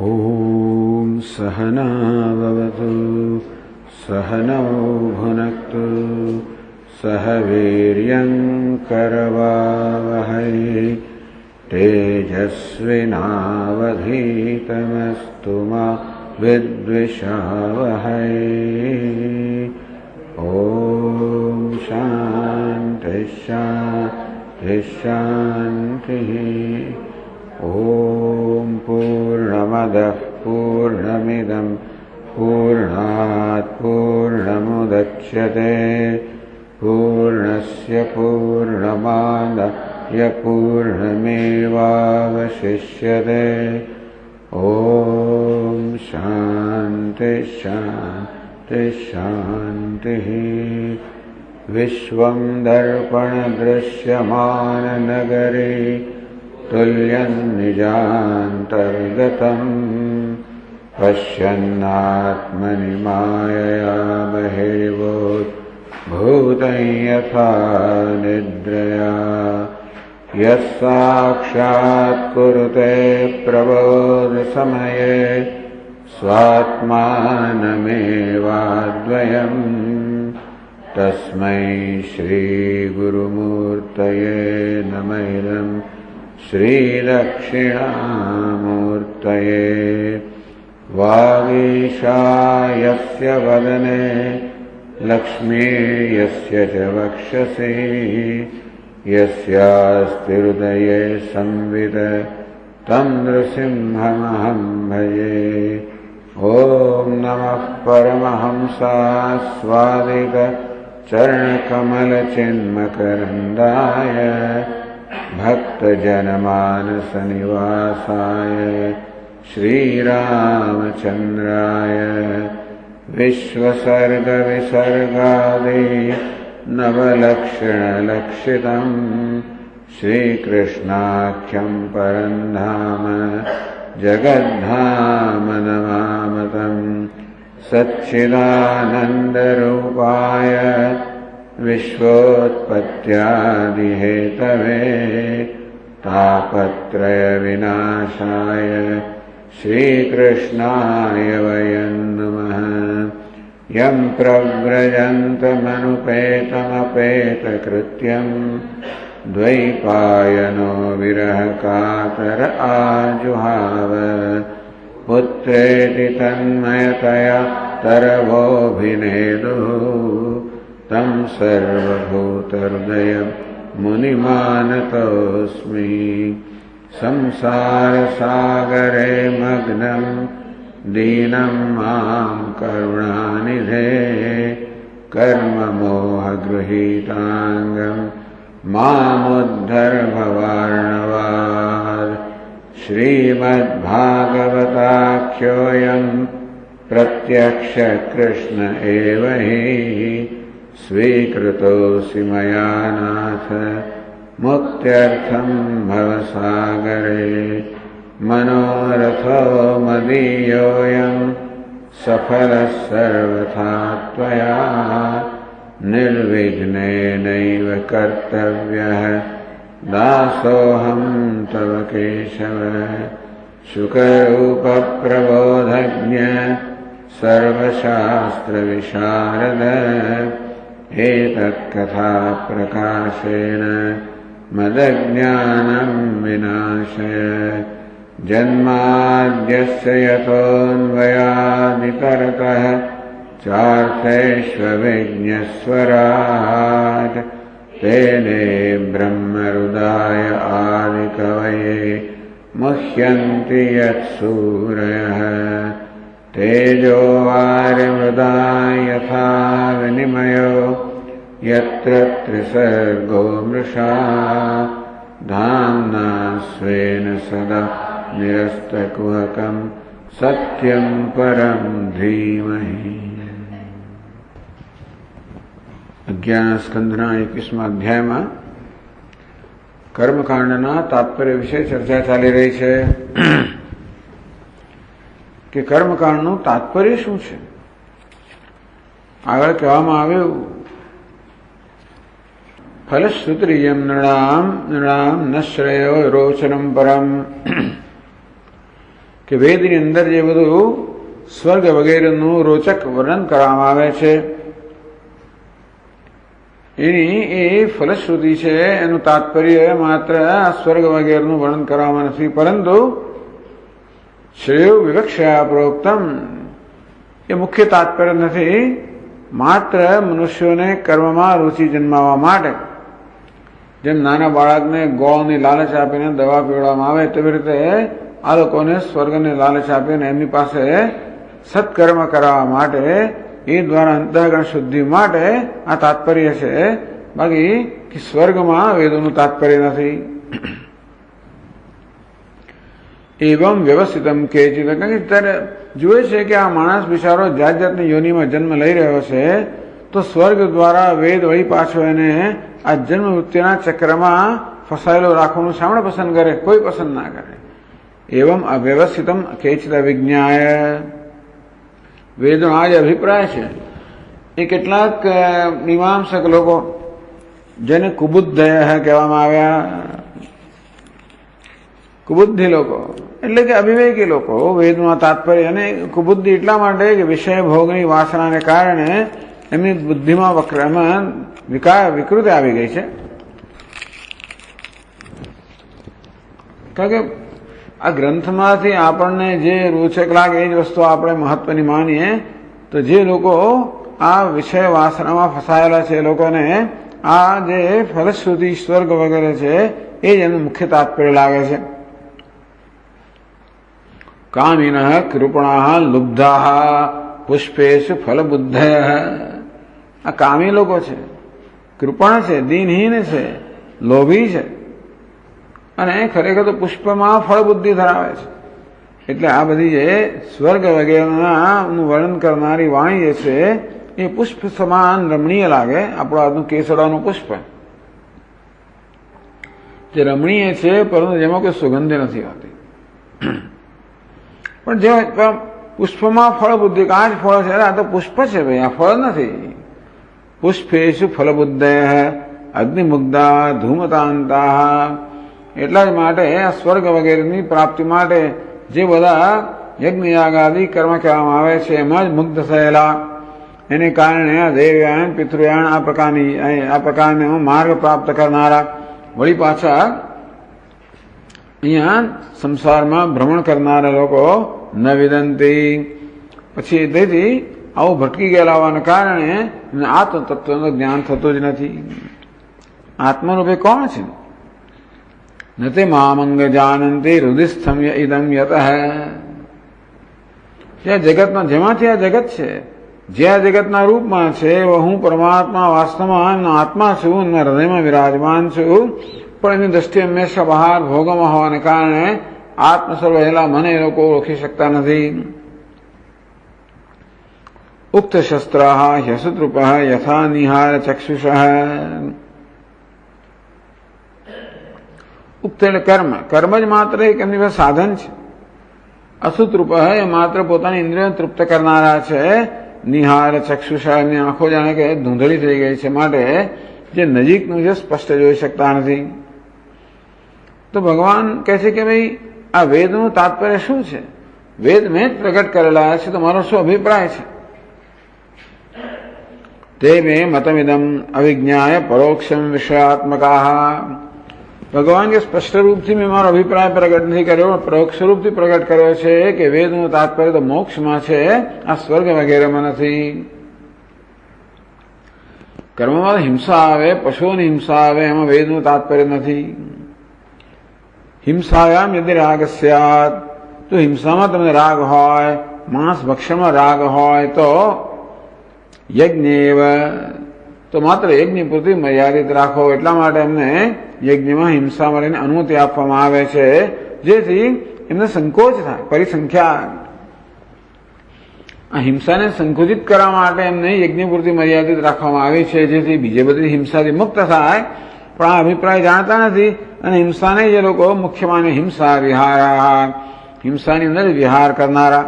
ॐ सहना भवतु सहनौ भुनक्तु सह वीर्यं करवावहै तेजस्विनावधीतमस्तु मा विद्विषावहै। ॐ शान्ति शान्ति शान्तिः। ॐ पूर्णमदः पूर्णमिदं पूर्णात् पूर्णमुदच्यते पूर्णस्य पूर्णमादाय पूर्णमेवावशिष्यते। ॐ शान्ति शान्ति शान्तिः। विश्वं दर्पणदृश्यमाननगरे तुल्यं निजान्तर्गतम् पश्यन्नात्मनि मायया बहिर्भूतं यथा निद्रया। यः साक्षात् कुरुते प्रबोधसमये स्वात्मानमेवाद्वयम् तस्मै श्रीगुरुमूर्तये नमः। श्रीदक्षिणामूर्तये वागीशायस्य वदने लक्ष्मीर्यस्य च वक्षसि यस्यास्ति हृदये संवित् तं नृसिंहमहं भजे। ॐ नमः परमहंसास्वादिक चरणकमलचिन्मकरन्दाय भक्तजनमानसनिवासाय श्रीरामचन्द्राय विश्वसर्गविसर्गादि नवलक्षणलक्षितं श्रीकृष्णाख्यं परं धाम जगद्धाम नमामतं। सच्चिदानन्दरूपाय विश्वोत्पत्त्यादिहेतवे तापत्रयविनाशाय श्रीकृष्णाय वयं नमः। यं प्रव्रजन्तमनुपेतमपेतकृत्यं द्वैपायनो विरहकातर आजुहाव पुत्रेति तन्मयतया तरवोऽभिनेदुः तं सर्वभूतहृदयं मुनिमानतोऽस्मि। संसारसागरे मग्नं दीनं मां करुणानिधे कर्ममोहगृहीताङ्गं मामुद्धर भवार्णवात्। श्रीमद्भागवताख्योऽयं प्रत्यक्ष कृष्ण एव हि स्वीकृतोऽसि मया नाथ मुक्त्यर्थं भवसागरे। मनोरथो मदीयोऽयं सफलः सर्वथा त्वया निर्विघ्नेनैव कर्तव्यः दासोऽहं तव केशव। शुकरूपप्रबोधज्ञ सर्वशास्त्रविशारद एतत्कथा प्रकाशेन मदज्ञानं विनाशय। जन्माद्यस्य यतोऽन्वयादितरतः चार्थेष्वभिज्ञस्वराट् तेने ब्रह्महृदाय आदिकवये मुह्यन्ति यत्सूरयः। तेजो वारिमृदा यथा विनिमयो यत्र त्रिसर्गो मृषा धाम्ना स्वेन सदा निरस्तकुहकं सत्यं परं धीमहि। અગિયારમા 21મા અધ્યાયમાં કર્મકાંડના તાત્પર્ય વિશે ચર્ચા ચાલી રહી છે કે કર્મકાંડનું તાત્પર્ય શું છે. આગળ કહેવામાં આવ્યું ફલશ્રુતિયમ નૃણામ નૃણામ ન શ્રેયો રોચનમ પરમ, કે કે વેદની અંદર જે બધું સ્વર્ગ વગેરેનું રોચક વર્ણન કરવામાં આવે છે એની એ ફલશ્રુતિ છે. એનું તાત્પર્ય માત્ર સ્વર્ગ વગેરેનું વર્ણન કરવામાં નથી, પરંતુ શ્રેયો વિવક્ષા પ્રોક્તમ એ મુખ્ય તાત્પર્ય નથી. માત્ર મનુષ્યોને કર્મમાં રુચિ જન્માવા માટે, જેમ નાના બાળકને ગોળની લાલચ આપીને દવા પીવડાવવામાં આવે તેવી રીતે આ લોકોને સ્વર્ગની લાલચ આપીને એમની પાસે સત્કર્મ કરાવવા માટે, એ દ્વારા અંતઃકરણ શુદ્ધિ માટે આ તાત્પર્ય છે. બાકી કે સ્વર્ગમાં વેદોનું તાત્પર્ય નથી. એવમ વ્યવસ્થિતમ કેચિત, કારણ કે ત્યારે જુએ છે કે આ માણસ બિચારો જાત જાતની યોનિમાં જન્મ લઈ રહ્યો છે, તો સ્વર્ગ દ્વારા વેદ વળી પાછો એને આ જન્મ મૃત્યુના ચક્રમાં ફસાયેલો રાખવાનું શામળ પસંદ કરે? કોઈ પસંદ ના કરે. એવમ અવ્યવસ્થિતમ કેચિત અવિજ્ઞાય, વેદનો આ જ અભિપ્રાય છે. એ કેટલાક મીમાંસક લોકો, જેને કુબુદ્ધય કહેવામાં આવ્યા, કુબુદ્ધિ લોકો એટલે કે અવિવેકી લોકો, વેદમાં તાત્પર્ય, અને કુબુદ્ધિ એટલા માટે કે વિષય ભોગની વાસનાને કારણે એમની બુદ્ધિમાં વક્રમાં વિકૃતિ આવી ગઈ છે. કારણ કે આ ગ્રંથમાંથી આપણને જે રોચક લાગે એ જ વસ્તુ આપણે મહત્વની માનીએ, તો જે લોકો આ વિષય વાસનામાં ફસાયેલા છે એ લોકોને આ જે ફલશ્રુતિ સ્વર્ગ વગેરે છે એ જ એનું મુખ્ય તાત્પર્ય લાગે છે. કામિન કૃપણા લુબ્ધા પુષ્પેશુ ફલબુદ્ધય, આ કામી લોકો છે, કૃપણ છે, દીનહીન છે, લોભી છે, અને ખરેખર તો પુષ્પમાં ફળબુદ્ધિ ધરાવે છે. એટલે આ બધી જે સ્વર્ગ વગેરેના વર્ણન કરનારી વાણી જે છે એ પુષ્પ સમાન રમણીય લાગે. આપણું આજનું કેસડાનું પુષ્પ જે રમણીય છે, પરંતુ જેમાં કોઈ સુગંધ નથી હોતી. પણ જે પુષ્પમાં ફળ બુદ્ધિ, આ જ ફળ છે, આ તો પુષ્પ છે ભાઈ, આ ફળ નથી. પુષ્પેશુ ફલબુદ્ધય અગ્નિમુગ્ધા ધૂમતાંતા, એટલા જ માટે આ સ્વર્ગ વગેરેની પ્રાપ્તિ માટે જે બધા યજ્ઞ યાગાદી કર્મ કહેવામાં આવે છે એમાં જ મુગ્ધ થયેલા, એને કારણે આ દેવયાન પિતૃયાન આ પ્રકારનો માર્ગ પ્રાપ્ત કરનારા વળી પાછા અહીંયા સંસારમાં ભ્રમણ કરનારા લોકો ન વિદંતી, પછી તેથી આવું ભટકી ગયેલા હોવાને કારણે આત્મ તત્વનું જ્ઞાન થતું જ નથી. આત્મરૂપે કોણ છે? નતે મામંગ જાનંતી હૃદયસ્થમ્ય ઇદમ યતઃ, જે જગતમાં, જેમાંથી આ જગત છે, જે આ જગતના રૂપમાં છે, હું પરમાત્મા વાસ્તવમાં આત્મા છું, હૃદયમાં વિરાજમાન છું, પણ એની દ્રષ્ટિ હંમેશા બહાર ભોગમાં હોવાને કારણે આત્મ સર્વહેલા મને એ લોકો ઓળખી શકતા નથી. ઉક્ત શસ્ત્ર હ્યસુતૃપ યથા નિહાર ચક્ષુષ, ઉક્ત એટલે કર્મ જ માત્ર એક એમની પાસે સાધન છે. અસુતૃપ એ માત્ર પોતાની ઇન્દ્રિયો તૃપ્ત કરનારા છે. નિહાર ચક્ષુષ, એમની આંખો જાણે કે ધૂંધળી થઈ ગઈ છે, માટે જે નજીકનું છે સ્પષ્ટ જોઈ શકતા નથી. તો ભગવાન કહે છે કે ભાઈ આ વેદનું તાત્પર્ય શું છે? વેદ મેં જ પ્રગટ કરેલા છે, તો મારો શું અભિપ્રાય છે? તે મેં મતમિદમ અવિજ્ઞાય પરોક્ષમ વિષયાત્મકા, ભગવાન કે સ્પષ્ટ રૂપથી મેં મારો અભિપ્રાય પ્રગટ નથી કર્યો, પરોક્ષ રૂપથી પ્રગટ કર્યો છે કે વેદનું તાત્પર્ય તો મોક્ષમાં છે, આ સ્વર્ગ વગેરેમાં નથી. કર્મમાં હિંસા આવે, પશુઓની હિંસા આવે, એમાં વેદનું તાત્પર્ય નથી. હિંસાયામ યદિ રાગ સ્યાત, જો હિંસામાં તમને રાગ હોય, માંસ ભક્ષણમાં રાગ હોય, તો યજ્ઞેવ, તો માત્ર યજ્ઞ પૂરતી મર્યાદિત રાખો. એટલા માટે એમને યજ્ઞમાં હિંસા મળીને અનુમતિ આપવામાં આવે છે, જેથી એમને સંકોચ થાય, પરિસંખ્યા. આ હિંસાને સંકુચિત કરવા માટે એમને યજ્ઞ પૂરતી મર્યાદિત રાખવામાં આવી છે, જેથી બીજી બધી હિંસાથી મુક્ત થાય. પણ આ અભિપ્રાય જાણતા નથી, અને હિંસાને જે લોકો મુખ્ય માને હિંસા વિહારા, હિંસાની અંદર વિહાર કરનારા.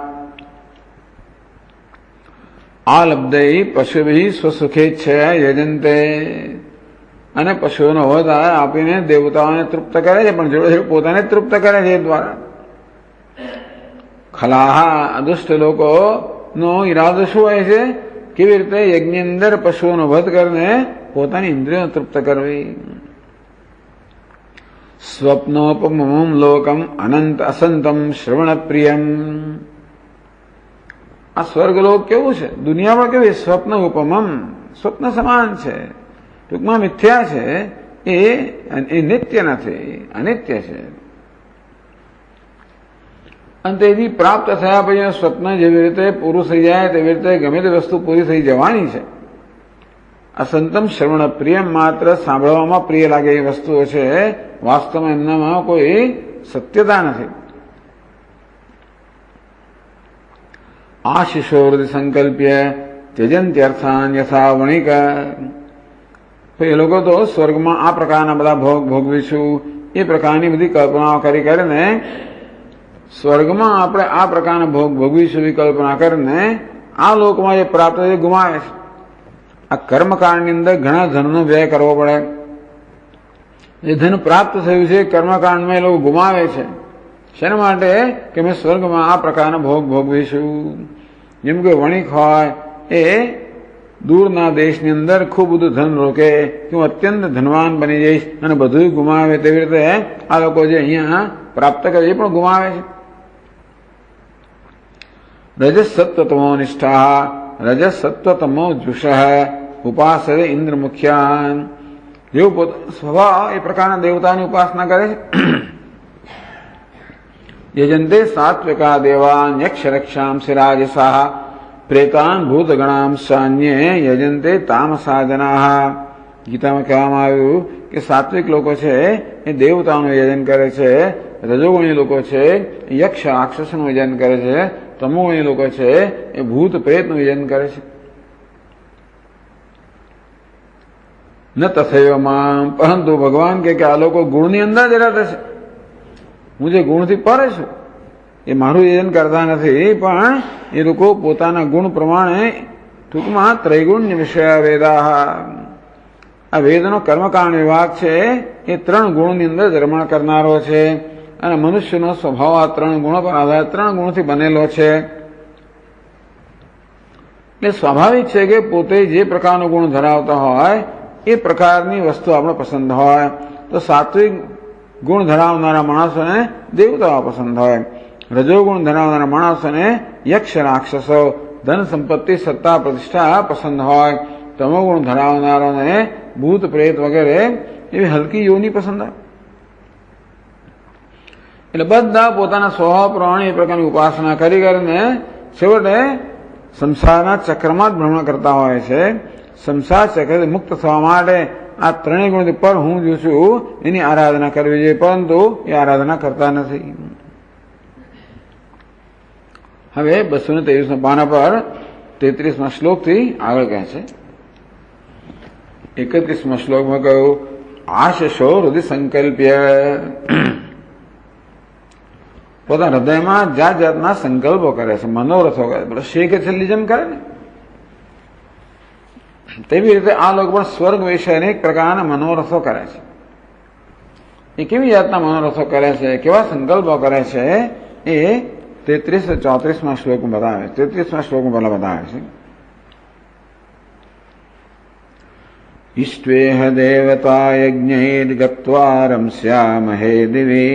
આલબ્ધૈ પશુભિ સ્વસુખેચ્છયા યજંતે, અને પશુઓનો વધ આપીને દેવતાઓને તૃપ્ત કરે છે, પણ જોડે જોડે પોતાને તૃપ્ત કરે છે. એ દ્વારા ખલાહા અદુષ્ટ લોકોનો ઈરાદો શું હોય છે? કેવી રીતે યજ્ઞની અંદર પશુઓનો વધ કરીને પોતાની ઇન્દ્રિયો તૃપ્ત કરવી. સ્વપ્નોપમમ લોકમ અનંત અસંતમ શ્રવણ પ્રિયમ. આ સ્વર્ગલોક કેવું છે? દુનિયામાં કેવી? સ્વપ્ન ઉપમમ, સ્વપ્ન સમાન છે. ટૂંકમાં મિથ્યા છે, એ નિત્ય નથી, અનિત્ય છે. અને તેથી પ્રાપ્ત થયા પછી સ્વપ્ન જેવી રીતે પૂરું થઈ જાય તેવી રીતે ગમે તે વસ્તુ પૂરી થઈ જવાની છે. અસંતમ શ્રવણ પ્રિયમ, માત્ર સાંભળવામાં પ્રિય લાગે એ વસ્તુઓ છે, વાસ્તવમાં એમનામાં કોઈ સત્યતા નથી. આશિષો હૃદય સંકલ્પ્ય ત્યજંત્યર્થાન યથા વણિક. એ લોકો તો સ્વર્ગમાં આ પ્રકારના બધા ભોગ ભોગવીશું એ પ્રકારની બધી કલ્પનાઓ કરીને સ્વર્ગમાં આપણે આ પ્રકારના ભોગ ભોગવીશું એવી કલ્પના કરીને આ લોકમાં જે પ્રાપ્ત છે ગુમાવે છે. આ કર્મકાંડની અંદર ઘણા ધનનો વ્યય કરવો પડે. જે ધન પ્રાપ્ત થયું છે કર્મકાંડમાં એ લોકો ગુમાવે છે. શેના માટે? કે મેં સ્વર્ગમાં આ પ્રકારના ભોગ ભોગવીશું. જેમ કે વણિક હોય એ દૂરના દેશની અંદર ખૂબ બધું ધન રોકે કે હું અત્યંત ધનવાન બની જઈશ અને બધું ગુમાવે, તેવી રીતે આ લોકો જે અહીંયા પ્રાપ્ત કરે એ પણ ગુમાવે છે. રજસ સત્વતમો નિષ્ઠા રજસ સત્વતમો જુષ ઉપાસરે ઇન્દ્ર મુખ્યાન. જેવું સ્વભાવ એ પ્રકારના દેવતાની ઉપાસના કરે છે. યજંતે સાત્વિકા દેવાન યક્ષ રક્ષામ રાજસા પ્રેતાન ભૂતગણામ સાન્યે યજંતે તામસા જનાહ. ગીતામાં કહેવામાં આવ્યું કે સાત્વિક લોકો છે એ દેવતાઓનું યજન કરે છે, રજોગુણી લોકો છે યક્ષ રાક્ષસનું યજન કરે છે, તમોગુણી લોકો છે એ ભૂત પ્રેતનું યજન કરે છે. ન તથૈવમાં, પરંતુ ભગવાન કે આ લોકો ગુણની અંદર જ રહેતા છે. હું જે ગુણથી પરે છું એ મારું યજન કરતા નથી, પણ એ લોકો પોતાના ગુણ પ્રમાણે ટૂંકમાં ત્રૈગુણ્ય વિષય વેદા. આ વેદનો કર્મકાંડ વિભાગ છે એ 3 ગુણની અંદર રમણ કરનારો છે. અને મનુષ્યનો સ્વભાવ આ 3 ગુણો પર આધાર 3 ગુણથી બનેલો છે. એટલે સ્વાભાવિક છે કે પોતે જે પ્રકારનો ગુણ ધરાવતા હોય એ પ્રકારની વસ્તુ આપણે પસંદ હોય. તો સાત્વિક ગુણ ધરાવનારા માણસોને દેવતાઓ પસંદ હોય, રજોગુણ ધરાવનારા માણસોને યક્ષ રાક્ષસો ધન સંપત્તિ સત્તા પ્રતિષ્ઠા પસંદ હોય, તમોગુણ ધરાવનારાને ભૂત પ્રેત વગેરે એવી હલકી યોની પસંદ હોય. એટલે બધા પોતાના સ્વભાવ પ્રમાણે એ પ્રકારની ઉપાસના કરીને છેવટે સંસારના ચક્રમાં જ ભ્રમણ કરતા હોય છે. સંસાર ચક્રથી મુક્ત થવા માટે આ 3 ગુણથી પર હું જો છું એની આરાધના કરવી જોઈએ, પરંતુ એ આરાધના કરતા નથી. હવે 223 પાના પર 33મા શ્લોકથી આગળ કહે છે. 31મા શ્લોકમાં કહ્યું આશશો હૃદય સંકલ્પ્ય. પોતાના હૃદયમાં જાત જાતના સંકલ્પો કરે છે, મનોરથો કરે છે. શેખ છેલ્લી જેમ કરે ને તેવી રીતે આ લોકો પણ સ્વર્ગ વિશે અનેક પ્રકારના મનોરથો કરે છે. એ કેવી જાતના મનોરથો કરે છે, કેવા સંકલ્પો કરે છે એ 33-34મા શ્લોકમાં બતાવે. 33મા શ્લોકમાં પહેલા બતાવે છે. ઈષ્ટ્વેહ દેવતા યજ્ઞૈર ગત્વા રમસ્યામહે દિવે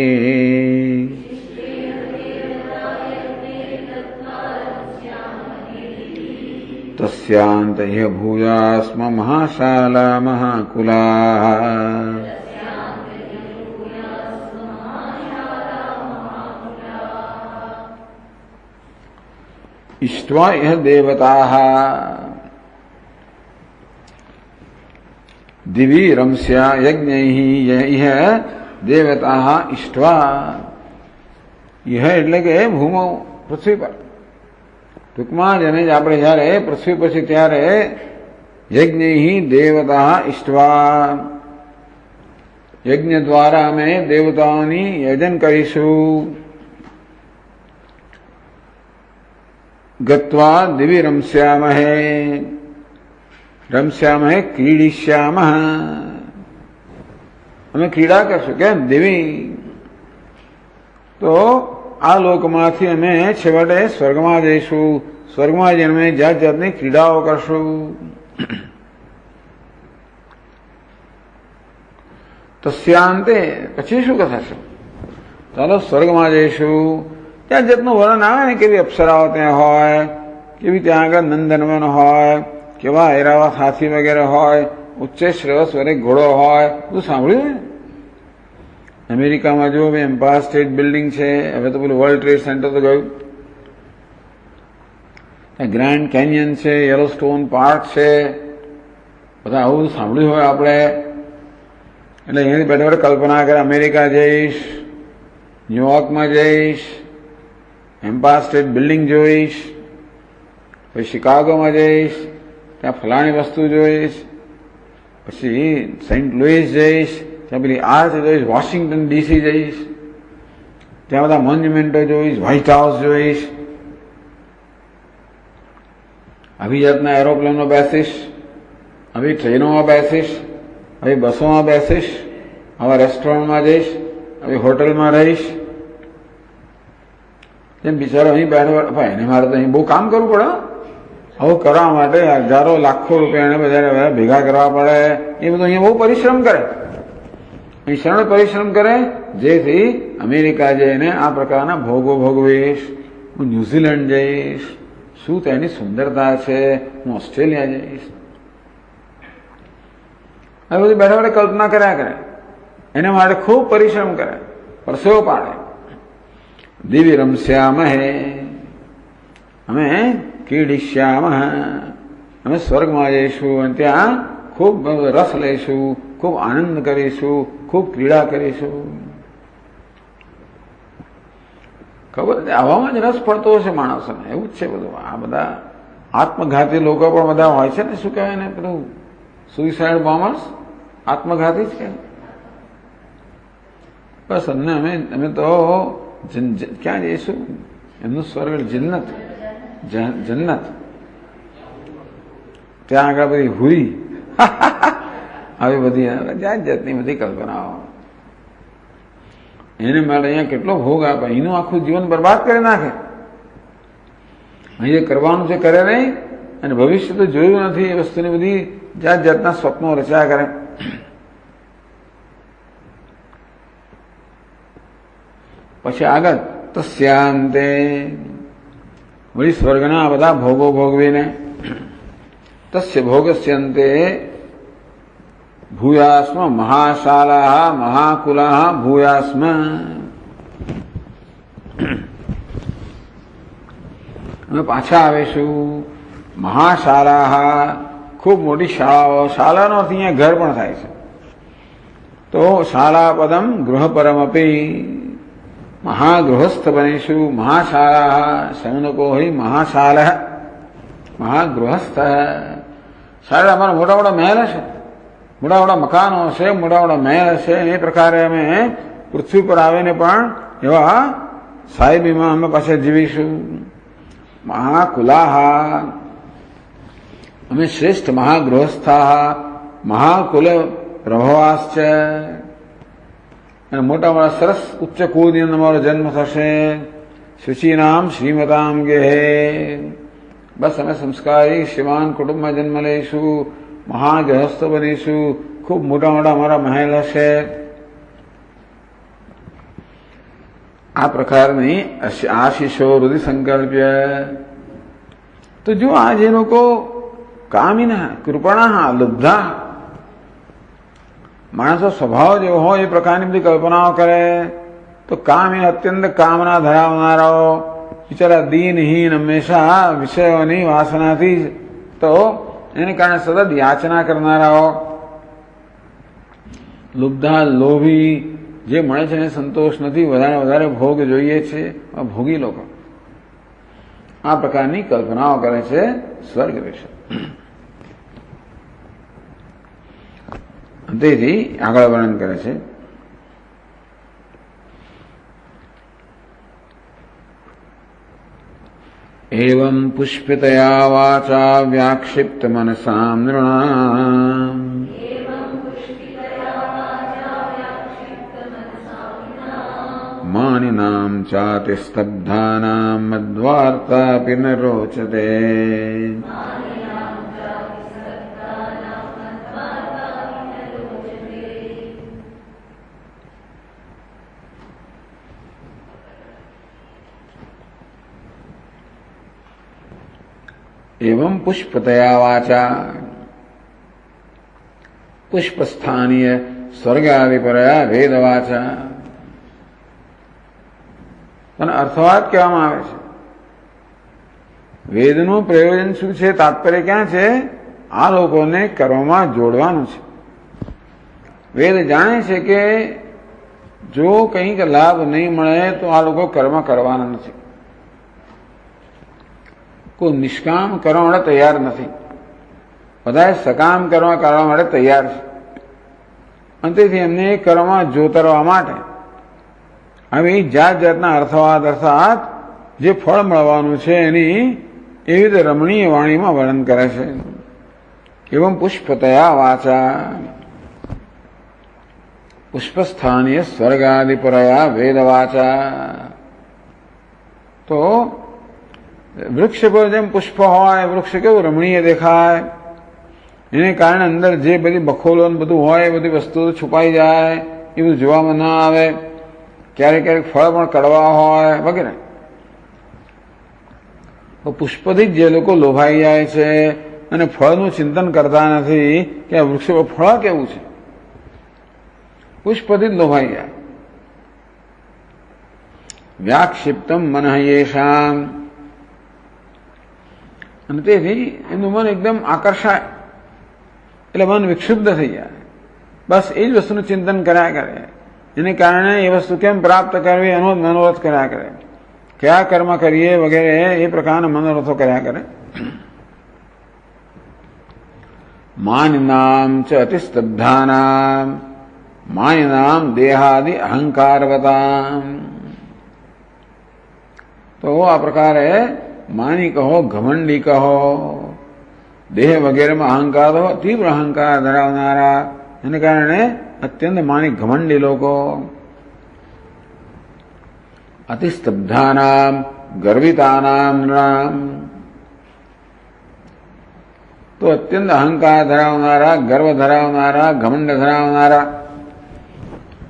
તસ્યાંતય ભૂયાસ્મ મહાશાલા મહાકુલા. ઈષ્ટ્વા ઇહ દેવતાઃ દિવી રમસ્યા યજ્ઞૈઃ ઇહ દેવતાઃ ઈષ્ટ્વા. ઇહ એટલે કે ભૂમો, પૃથ્વી પર. ટૂંકમાં જેને આપણે જયારે પૃથ્વી પછી ત્યારે યજ્ઞૈઃ દેવતાઃ ઈષ્ટ્વા, યજ્ઞ દ્વારા અમે દેવતાઓની યજન કરીશું. ગત્વા દિવી રમસ્યામહે, રમસ્યામહે ક્રીડિષ્યામઃ, અમે ક્રીડા કરશું. કેમ? દિવી. તો આ લોકમાંથી અમે છેવટે સ્વર્ગમાં જઈશું, સ્વર્ગમાં જઈને અમે જાત જાતની ક્રીડાઓ કરશું. તસ્યાંતે પછી શું થશે? ચાલો સ્વર્ગમાં જઈશું, ત્યાં જાતનું વર્ણન આવે ને, કેવી અપ્સરાઓ ત્યાં હોય, કેવી ત્યાં આગળ નંદનવન હોય, કેવા ઐરાવત હાથી વગેરે હોય, ઉચ્ચે શ્રેવસ વરે ઘોડો હોય, બધું સાંભળ્યું ને. અમેરિકામાં જો એમ્પાયર સ્ટેટ બિલ્ડિંગ છે, હવે તો પેલું વર્લ્ડ ટ્રેડ સેન્ટર તો ગયું. ગ્રાન્ડ કેનિયન છે, યલોસ્ટોન પાર્ક છે, બધા આવું સાંભળ્યું હોય આપણે. એટલે અહીંયાથી બેઠા બેઠા કલ્પના કરે, અમેરિકા જઈશ, ન્યુયોર્કમાં જઈશ, એમ્પાયર સ્ટેટ બિલ્ડિંગ જોઈશ, પછી શિકાગોમાં જઈશ, ત્યાં ફલાણી વસ્તુ જોઈશ, પછી સેન્ટ લુઈસ જઈશ, ત્યાં પેલી આર્ચ જોઈશ, વોશિંગ્ટન ડીસી જઈશ, ત્યાં બધા મોન્યુમેન્ટો જોઈશ, વ્હાઇટ હાઉસ જોઈશ. આવી જાતના એરોપ્લેનો બેસીશ, આવી ટ્રેનોમાં બેસીશ, આવી બસોમાં બેસીશ, આવા રેસ્ટોરન્ટમાં જઈશ, આવી હોટલમાં રહીશ. જેમ બિચારો અહીં બેઠો, એને મારે તો અહીં બહુ કામ કરવું પડે. આવું કરવા માટે હજારો લાખો રૂપિયા એને બધા ભેગા કરવા પડે. એ બધું અહીંયા બહુ પરિશ્રમ કરે, અહીં સરળ પરિશ્રમ કરે, જેથી અમેરિકા જઈને આ પ્રકારના ભોગો ભોગવીશ. હું ન્યુઝીલેન્ડ જઈશ, શું તેની સુંદરતા છે, હું ઓસ્ટ્રેલિયા જઈશ. આ બધી બેઠા બેઠા કલ્પના કર્યા કરે, એના માટે ખૂબ પરિશ્રમ કરે, પરસેવો પાડે. દિવ્ય રમશ્યામહે, અમે ક્રીડિશ્યામહ, અમે સ્વર્ગમાં જઈશું અને ત્યાં ખૂબ રસ લઈશું, ખૂબ આનંદ કરીશું, ખૂબ ક્રીડા કરીશું. ખબર છે, આવામાં જ રસ પડતો હશે માણસોને. એવું જ છે બધું. આ બધા આત્મઘાતી લોકો પણ બધા હોય છે ને, શું કહેવાય ને પેલું સુઇસાઇડ બોમ્બર્સ, આત્મઘાતી જ કે. બસ અમે તો ક્યાં જઈશું? એમનું સ્વર્ગ જન્નત, જન્નત. ત્યાં આગળ બધી હુરી આવી બધી જાત જાતની બધી કલ્પનાઓ. એને માટે અહીંયા કેટલો ભોગ આપે, એનું આખું જીવન બરબાદ કરી નાખે. અહીં જે કરવાનું છે કરે નહીં, અને ભવિષ્ય તો જોયું નથી. એ વસ્તુની બધી જાત જાતના સ્વપ્નો રચ્યા કરે. પછી આગળ તસ્યાંતે, વળી સ્વર્ગના બધા ભોગો ભોગવીને, તસ્ય ભોગસ્યંતે ભૂયાસ્મ મહાશાલા મહાકુલા ભૂયાસ્મ. અમે પાછા આવીશું. મહાશાલા, ખૂબ મોટી શાળાઓ. શાળાનો અર્થ અહીંયા ઘર પણ થાય છે. તો શાળા પદમ ગૃહપરમપી, મહાગૃહસ્થ બનીશું. મહાશાળા સૌનકો હોય મહાશાલ, મહાગૃહસ્થ. શાળા અમારા મોટા મોટા મહેલ હશે, મોટા મોટા મકાનો હશે, મોટા મોટા મહેલ હશે. એ પ્રકારે અમે પૃથ્વી પર આવીને પણ એવા સાહેબીમાં અમે પાછા જીવીશું. મહાકુલાહા, અમે શ્રેષ્ઠ મહાગૃહસ્થા, મહાકુલ પ્રભવાશ્ચ. અને મોટા મોટા સરસ ઉચ્ચ કુળની અંદર અમારો જન્મ થશે. શુચિનામ શ્રીમતામ ગેહે, બસ અમે સંસ્કારી શ્રીમાન કુટુંબમાં જન્મ લઈશું, મહાગૃહસ્થ બનીશું, ખૂબ મોટા મોટા અમારા મહેલ હશે. આ પ્રકારની આશીષો હૃદય સંકલ્પ્ય. તો જો આ જે લોકો કામિના કૃપણા લુબ્ધા, માણસો સ્વભાવ જેવો હોય એ પ્રકારની બધી કલ્પનાઓ કરે, તો કામી અત્યંત કામના ધરાવનારાઓ, બિચારા દીનહીન, હંમેશા વિષયોની વાસનાથી, તો એને કારણે સતત યાચના કરનારાઓ, લુબ્ધા લોભી, જે મળે છે એને સંતોષ નથી, વધારે વધારે ભોગ જોઈએ છે, ભોગી લોકો આ પ્રકારની કલ્પનાઓ કરે છે સ્વર્ગ વિશે. તેથી આગળ વર્ણન કરે છે. એવં પુષ્પિતયા વાચા વ્યાક્ષિપ્ત મનસામ નૃણામ માનિનામ ચાતિ સ્તબ્ધાનામ મદ્વાર્તાપિ ન રોચતે. एवं पुष्पतया वाचा पुष्पस्थानीय स्वर्गादिपरया वेदवाचा. પણ અર્થવાદ કહેવામાં આવે છે. વેદનું પ્રયોજન શું છે, તાત્પર્ય ક્યાં છે? આ લોકોને કર્મમાં જોડવાનું છે. વેદ જાણે છે કે જો કંઈક લાભ નહીં મળે તો આ લોકો કર્મ કરવાના નથી. કોઈ નિષ્કામ કરવા માટે તૈયાર નથી, બધા સકામ કરવા માટે તૈયાર છે. અને તેથી એમને કર્મમાં જોતરવા માટે આવી જાત જાતના અર્થવાદ અર્થાત જે ફળ મળવાનું છે એની એવી રીતે રમણીય વાણીમાં વર્ણન કરે છે. એવં પુષ્પતયા વાચા પુષ્પસ્થાનીય સ્વર્ગાદિપરયા વેદવાચા. તો વૃક્ષ પર જેમ પુષ્પ હોય, વૃક્ષ કેવું રમણીય દેખાય, એને કારણે અંદર જે બધી બખોલો બધું હોય એ બધી વસ્તુઓ છુપાઈ જાય, એ બધું જોવામાં ના આવે. ક્યારેક ક્યારેક ફળ પણ કડવા હોય વગેરે. તો પુષ્પથી જ જે લોકો લોભાઈ જાય છે અને ફળનું ચિંતન કરતા નથી કે આ વૃક્ષ પર ફળ કેવું છે, પુષ્પથી જ લોભાઈ જાય. વ્યાક્ષિપ્તમ મન યેષામ. અને તેથી એનું મન એકદમ આકર્ષાય એટલે મન વિક્ષુબ્ધ થઈ જાય. બસ એ જ વસ્તુનું ચિંતન કર્યા કરે. એને કારણે એ વસ્તુ કેમ પ્રાપ્ત કરવી એનો મનોરથ કર્યા કરે, કયા કર્મ કરીએ વગેરે એ પ્રકારના મનોરથો કર્યા કરે. માનિનામ ચ અતિસ્તબ્ધાનામ માયનામ દેહાદિ અહંકારવતામ. તો આ પ્રકારે માની કહો, ઘમંડી કહો, દેહ વગેરેમાં અહંકાર, તીવ્ર અહંકાર ધરાવનારા, એને કારણે અત્યંત માની ઘમંડી લોકો. અતિસ્તબ્ધાનામ ગર્વિતાનામ નૃણામ. તો અત્યંત અહંકાર ધરાવનારા, ગર્વ ધરાવનારા, ઘમંડ ધરાવનારા,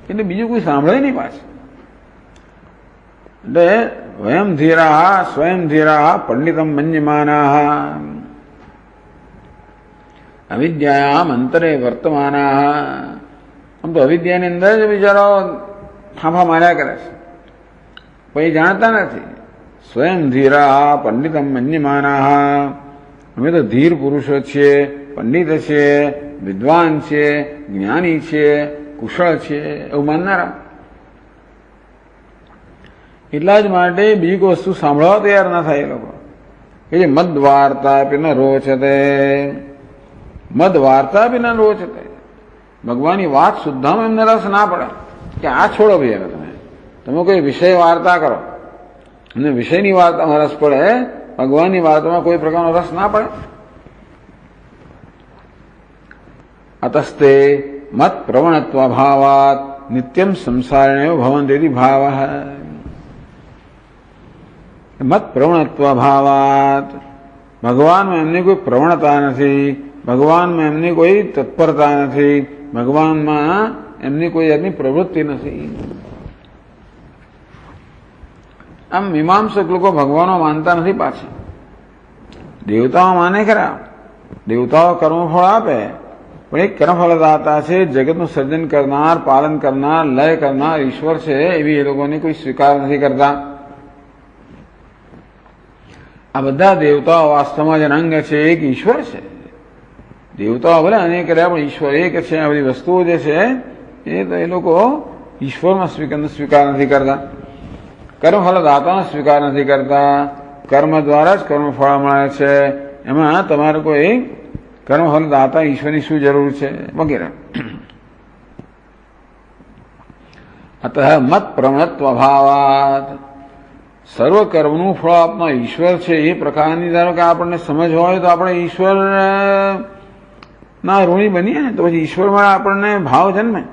એટલે બીજું કોઈ સાંભળે નહીં પાછું. એટલે વયમ ધીરા સ્વયં ધીરા પંડિતમ મન્યમાના અવિદ્યાયામ અંતરે વર્તમાના. આમ તો અવિદ્યાની અંદર જ બિચારો ફાંફા માર્યા કરે છે, પછી જાણતા નથી. સ્વયં ધીરા પંડિતમ મન્યમાના. અમે તો ધીર પુરુષો છીએ, પંડિત છીએ, વિદ્વાન છીએ, જ્ઞાની છીએ, કુશળ છીએ એવું માનનારા. એટલા જ માટે બીજી કોઈ વસ્તુ સાંભળવા તૈયાર ના થાય એ લોકો. કે જે મદ વાર્તા પી ન રોચતે, મદ વાર્તા પી ન રોચતે. ભગવાનની વાત સુદ્ધામાં એમને રસ ના પડે કે આ છોડો ભાઈ હવે તમે કોઈ વિષય વાર્તા કરો, અને વિષયની વાર્તામાં રસ પડે, ભગવાનની વાર્તામાં કોઈ પ્રકારનો રસ ના પડે. અતસ્તે મત પ્રવણત્વ ભાવાત નિત્યમ સંસારિણ્યો ભવંતી ભાવ. મત પ્રવણત્વ ભાવાત, ભગવાનમાં એમની કોઈ પ્રવણતા નથી, ભગવાનમાં એમની કોઈ તત્પરતા નથી, ભગવાનમાં એમની કોઈ જાતની પ્રવૃત્તિ નથી. આમ મીમાંસક લોકો ભગવાનો માનતા નથી પાછા. દેવતાઓ માને ખરા, દેવતાઓ કર્મફળ આપે, પણ એક કર્મફળદાતા છે, જગતનું સર્જન કરનાર, પાલન કરનાર, લય કરનાર ઈશ્વર છે, એવી એ લોકોને કોઈ સ્વીકાર નથી કરતા. આ બધા દેવતાઓ વાસ્તવમાં જે અંગ છે એક ઈશ્વર છે. દેવતાઓ ભલે અનેક કર્યા પણ ઈશ્વર એક છે. આ બધી વસ્તુઓ જે છે એ તો એ લોકો ઈશ્વરમાં સ્વીકાર નથી કરતા, કર્મફળદાતાનો સ્વીકાર નથી કરતા. કર્મ દ્વારા જ કર્મફળ મળે છે, એમાં તમારે કોઈ કર્મફળદાતા ઈશ્વરની શું જરૂર છે વગેરે. અતઃ મત પ્રવણત્વ ભાવાત, સર્વ કર્મનું ફળ આપનાર ઈશ્વર છે એ પ્રકારની ધારો કે આપણને સમજ હોય તો આપણે ઈશ્વર ના ઋણી બનીએ ને તો પછી ઈશ્વરમાં આપણને ભાવ જન્મે.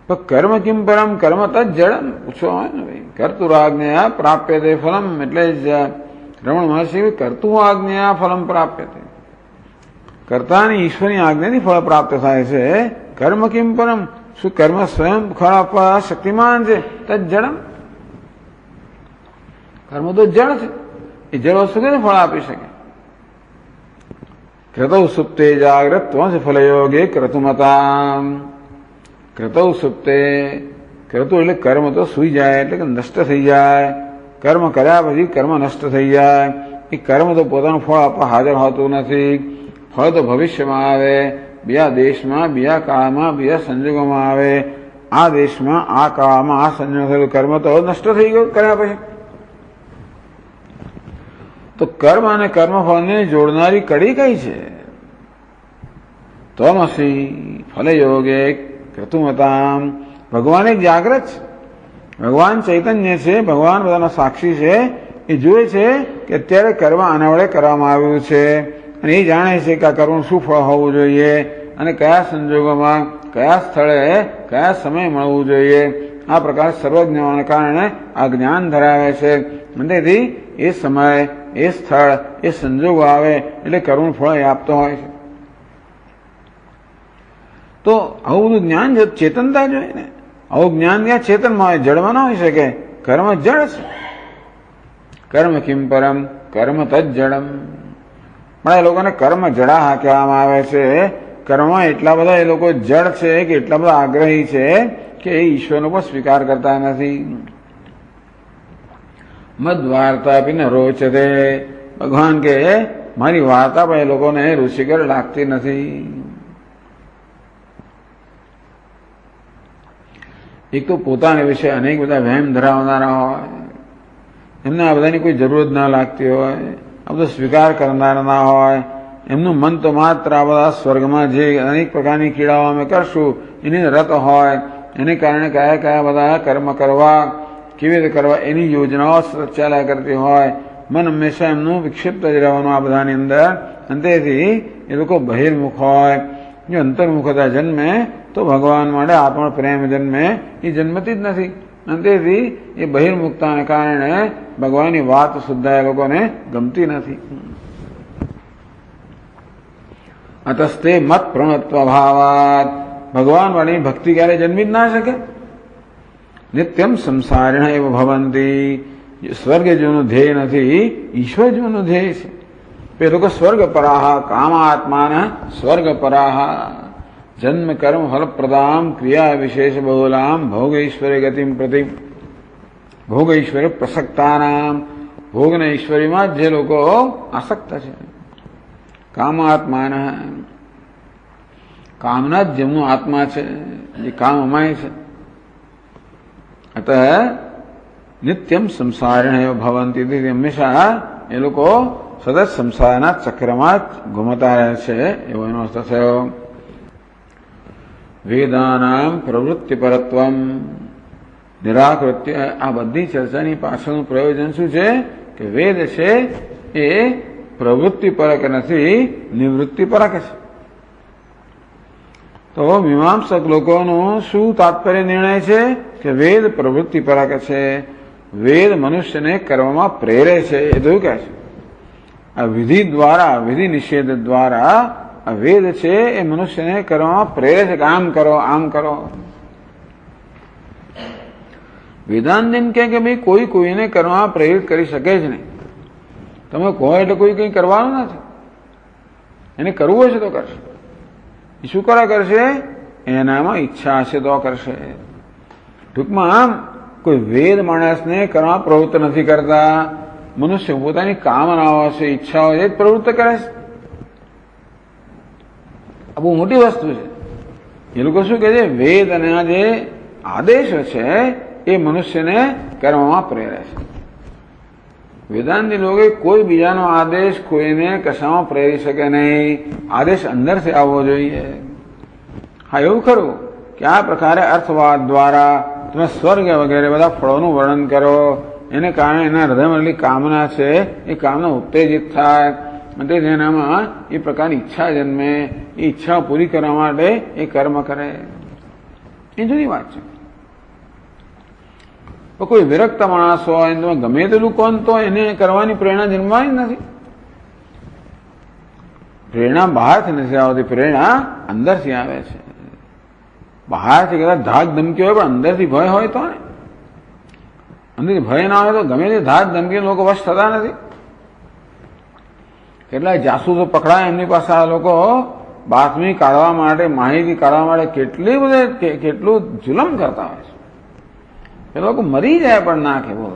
પણ કર્મ કિમ પરમ, કર્મ તજ જડમ. પૂછો હોય ને ભાઈ, કર્તુરાજ્ઞયા પ્રાપ્યતે ફલમ. એટલે જ રમણ મહર્ષિ કર્તુરાજ્ઞયા ફલમ પ્રાપ્યતે, કર્તાની ઈશ્વરની આજ્ઞાથી ફળ પ્રાપ્ત થાય છે. કર્મ કિમ પરમ, શું કર્મ સ્વયં ફળ આપવા શક્તિમાન છે? તજ જડમ, કર્મ તો જળ છે, એ જળ વસ્તુ કઈ ફળ આપી શકે? ક્રતૌ સુપ્તે જાગ્રત ત્વંસ ફલયોગે ક્રતુમતા. ક્રતૌ સુપ્તે, ક્રતુ એટલે કર્મ તો સુઈ જાય એટલે કે નષ્ટ થઈ જાય. કર્મ કર્યા પછી કર્મ નષ્ટ થઈ જાય. એ કર્મ તો પોતાનું ફળ આપવા હાજર હોતું નથી. ફળ તો ભવિષ્યમાં આવે, બીજા દેશમાં, બીજા કાળમાં, બીજા સંજોગોમાં આવે. આ દેશમાં, આ કાળમાં, આ સંજોગ થયેલું કર્મ તો નષ્ટ થઈ ગયું કર્યા પછી. તો કર્મ અને કર્મફળને જોડનારી કડી કઈ છે? ત્વમસી ફલયોગે ક્રતુમતામ. ભગવાન એક જાગ્રત છે, ભગવાન ચૈતન્ય છે, ભગવાન બધાના સાક્ષી છે. એ જોવે છે કે અત્યારે કર્મ આના વડે કરવામાં આવ્યું છે, અને એ જાણે છે કે આ કર્મનું શું ફળ હોવું જોઈએ અને કયા સંજોગોમાં, કયા સ્થળે, કયા સમય મળવું જોઈએ. આ પ્રકાર સર્વજ્ઞ હોવાને કારણે આ જ્ઞાન ધરાવે છે. તેથી એ સમય, એ સ્થળ, એ સંજોગો આવે એટલે કર્મનું ફળ એ આપતો હોય છે. તો આવું બધું જ્ઞાન ચેતનતા જોઈએ ને. આવું જ્ઞાન ત્યાં ચેતનમાં હોય, જળમાં ન હોઈ શકે. કર્મ જળ છે. કર્મ કિમ પરમ, કર્મ તજ જડમ. પણ એ લોકોને કર્મ જડા કહેવામાં આવે છે. કર્મમાં એટલા બધા એ લોકો જડ છે કે એટલા બધા આગ્રહી છે કે એ ઈશ્વરનો પણ સ્વીકાર કરતા નથી. મદ વાર્તા આપીને રોચતે. ભગવાન કે મારી વાર્તા પણ એ લોકોને રુચિકર લાગતી નથી. એક તો પોતાના વિશે અનેક બધા વહેમ ધરાવનારા હોય, એમને આ બધાની કોઈ જરૂર ના લાગતી હોય, આ બધો સ્વીકાર કરનારા ના હોય. એમનું મન તો માત્ર આ બધા સ્વર્ગમાં જે અનેક પ્રકારની ક્રીડાઓ અમે કરશું એની રત હોય. એને કારણે કયા કયા બધા કર્મ કરવા, કેવી રીતે કરવા એની યોજનાઓ ચાલ્યા કરતી હોય. મન હંમેશા એમનું વિક્ષિપ્ત જ રહેવાનું આ બધાની અંદર. અને તેથી એ લોકો બહિર્મુખ હોય. જો અંતર્મુખતા જન્મે તો ભગવાન માટે આત્મ પ્રેમ જન્મે, એ જન્મતી જ નથી. અને તેથી એ બહિર્મુખતાને કારણે ભગવાનની વાત સુદ્ધા એ લોકોને ગમતી નથી. અતસ્તે મત પ્રણત્વ ભાવાત. ભગવાન વાળી ભક્તિ ક્યારે જન્મી જ ના શકે. નિત્યમ સંસારિણ એવ ભવંતી. સ્વર્ગ જેનું ધ્યેય નથી, ઈશ્વર જેનું ધ્યેય છે. એ લોકો સ્વર્ગ પરાહ, કામાત્માના સ્વર્ગ પરાહ. જન્મ કર્મ ફલપ્રદામ ક્રિયા વિશેષ બહુલામ ભોગ ઈશ્વરે ગતિમ પ્રતિ. ભોગ ઈશ્વરે પ્રસક્તાનામ. ભોગને ઈશ્વરીમાં જે લોકો આસક્ત છે. કામાત્માના, કામના જ જેમનું આત્મા છે, જે કામ અમાય છે. અત નિત્યમ સંસારિણ ભવંતી. હંમેશા એ લોકો સતત સંસારના ચક્રમાં જ ઘૂમતા રહે છે, એવો એનો અર્થ થયો. વેદાનામ પ્રવૃત્તિ પરત્વમ નિરાકૃત્ય. આ બધી ચર્ચાની પાછળનું પ્રયોજન શું છે? કે વેદ છે એ પ્રવૃત્તિપરક નથી, નિવૃત્તિપરક છે. તો મીમાંસક લોકોનું શું તાત્પર્ય નિર્ણય છે? કે વેદ પ્રવૃત્તિપરક છે. વેદ મનુષ્યને કરવામાં પ્રેરે છે. એ તો કહે છે આ વિધિ દ્વારા, વિધિ નિષેધ દ્વારા આ વેદ છે એ મનુષ્યને કરવામાં પ્રેરે છે કે આમ કરો, આમ કરો. વેદાંત એમ કે ભાઈ કોઈ કોઈને કરવા પ્રેરિત કરી શકે જ નહીં. તમે કહો એટલે કોઈ કંઈ કરવાનું નથી. એને કરવું હશે તો કરશે. એ શું કરશે? એનામાં ઈચ્છા હશે તો કરશે. ટૂંકમાં આમ કોઈ વેદ માણસને કરવા પ્રવૃત્ત નથી કરતા. મનુષ્ય પોતાની કામનાઓ હશે, ઈચ્છાઓ એ જ પ્રવૃત્ત કરે છે. આ બહુ મોટી વસ્તુ છે. એ લોકો શું કહે છે? વેદ અને આ જે આદેશો છે એ મનુષ્યને કરવામાં પ્રેરે છે. વેદાંતી લોકો કોઈ બીજાનો આદેશ કોઈને કશામાં પ્રેરી શકે નહીં. આદેશ અંદરથી આવવો જોઈએ. હા, એવું ખરું કે આ પ્રકારે અર્થવાદ દ્વારા તમે સ્વર્ગ વગેરે બધા ફળોનું વર્ણન કરો, એને કારણે એના હૃદયમાં એટલી કામના છે એ કામના ઉત્તેજિત થાય અને એનામાં એ પ્રકારની ઈચ્છા જન્મે. એ ઈચ્છા પૂરી કરવા માટે એ કર્મ કરે. એ જુદી વાત છે. તો કોઈ વિરક્ત માણસ હોય તમે ગમે તેટલું કોણ તો એને કરવાની પ્રેરણા જન્મવાની જ નથી. પ્રેરણા બહારથી નથી આવતી, પ્રેરણા અંદરથી આવે છે. બહારથી કદાચ ધાક ધમકી હોય પણ અંદરથી ભય હોય તો ને, અંદરથી ભય ના હોય તો ગમે તે ધાક ધમકી લોકો વશ થતા નથી. કેટલાય જાસૂસો પકડાય એમની પાસે આ લોકો બાતમી કાઢવા માટે, માહિતી કાઢવા માટે કેટલું જુલમ કરતા હોય છે. એ લોકો મરી જાય પણ ના કહેવો,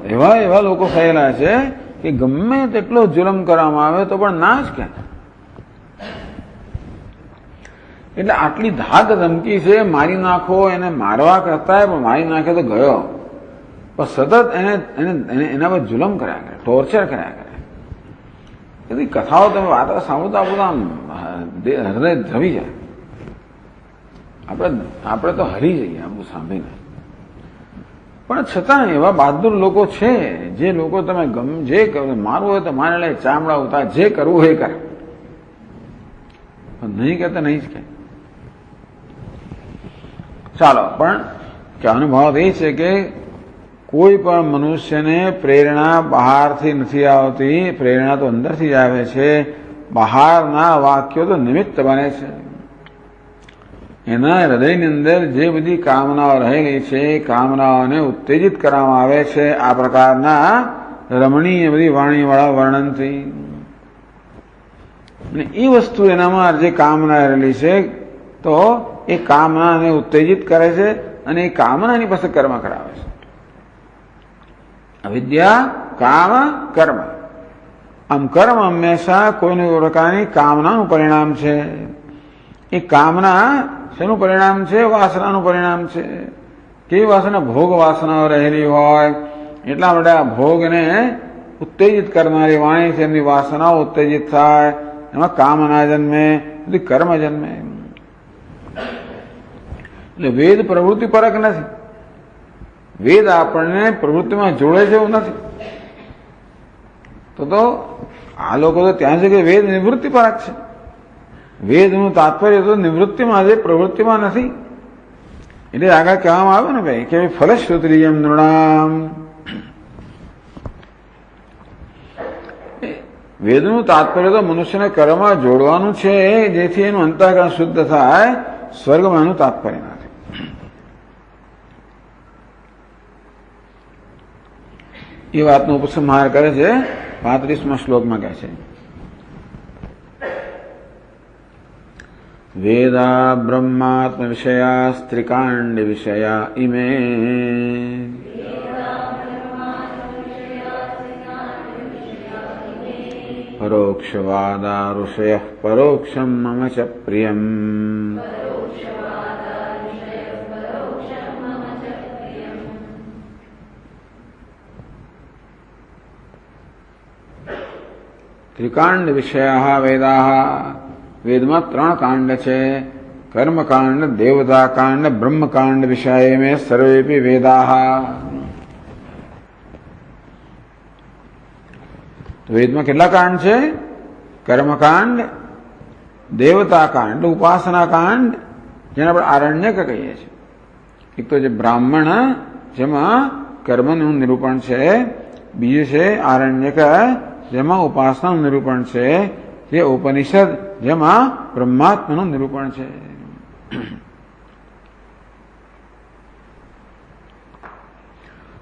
એવા લોકો થયેલા છે કે ગમે તેટલો જુલમ કરવામાં આવે તો પણ ના જ કહે. એટલે આટલી ધાક ધમકી છે, મારી નાખો, એને મારવા કરતા પણ મારી નાખે તો ગયો, પણ સતત એના પર જુલમ કર્યા કરે, ટોર્ચર કર્યા કરે. બધી કથાઓ તમે વાતો સાંભળતા બધા હૃદય ધ્રવી જાય. આપણે તો હરી જઈએ આ બધું સાંભળીને. પણ છતાં એવા બહાદુર લોકો છે જે લોકો તમે જે મારવું હોય તો મારે લે, ચામડા ઉતાર, જે કરવું હોય કરે, પણ નહીં કહેતા નહીં જ કહે. ચાલો, પણ કહેવાનો ભાવ એ છે કે કોઈ પણ મનુષ્યને પ્રેરણા બહારથી નથી આવતી, પ્રેરણા તો અંદરથી જ આવે છે. બહારના વાક્યો તો નિમિત્ત બને છે. એના હૃદયની અંદર જે બધી કામનાઓ રહેલી છે, કામનાઓને ઉત્તેજિત કરવામાં આવે છે આ પ્રકારના રમણીય બધી વાણીવાળા વર્ણનથી. અને એ વસ્તુ એનામાં જે કામના રહેલી છે તો એ કામનાને ઉત્તેજિત કરે છે અને એ કામનાની પાસે કર્મ કરાવે છે. અવિદ્યા, કામ, કર્મ. આમ કર્મ હંમેશા કોઈને પ્રકારની કામનાનું પરિણામ છે. એ કામના શેનું પરિણામ છે? વાસનાનું પરિણામ છે. કેવી વાસના? ભોગ વાસનાઓ રહેલી હોય એટલા માટે આ ભોગને ઉત્તેજિત કરનારી વાણી છે, એમની વાસનાઓ ઉત્તેજિત થાય, એમાં કામના જન્મે, બધી કર્મ જન્મે. એટલે વેદ પ્રવૃત્તિ પરક નથી. વેદ આપણને પ્રવૃત્તિમાં જોડે છે એવું નથી. તો આ લોકો તો ત્યાં છે કે વેદ નિવૃત્તિ પરક છે. વેદનું તાત્પર્ય તો નિવૃત્તિમાં છે, પ્રવૃત્તિમાં નથી. એટલે આગળ કહેવામાં આવે ને ભાઈ કે ફલશ્રુતિયમ નૃણામ. વેદનું તાત્પર્ય તો મનુષ્યને કર્મમાં જોડવાનું છે જેથી એનું અંતઃકરણ શુદ્ધ થાય, સ્વર્ગમાં એનું તાત્પર્ય નથી. એ વાતનો ઉપસંહાર કરે છે 35મા શ્લોકમાં કહે છે વેદા બ્રહ્માત્મ વિષયા સ્ત્રીકાંડ વિષયા ઇમે પરોક્ષવાદા ઋષય પરોક્ષમ મમ ચ પ્રિયમ. ત્રિકાંડ વિષયા વેદા. વેદમાં 3 કાંડ છે, કર્મકાંડ, દેવતાકાંડ, બ્રહ્મકાંડ વિષય મેં સર્વેપી વેદા. વેદમાં કેટલા કાંડ છે? કર્મકાંડ, દેવતાકાંડ, ઉપાસનાકાંડ, જેને આપણે આરણ્યક કહીએ છીએ. એક તો જે બ્રાહ્મણ જેમાં કર્મનું નિરૂપણ છે, બીજું છે આરણ્યક જેમાં ઉપાસનાનું નિરૂપણ છે, જે ઉપનિષદ જેમાં બ્રહ્માત્માનું નિરૂપણ છે.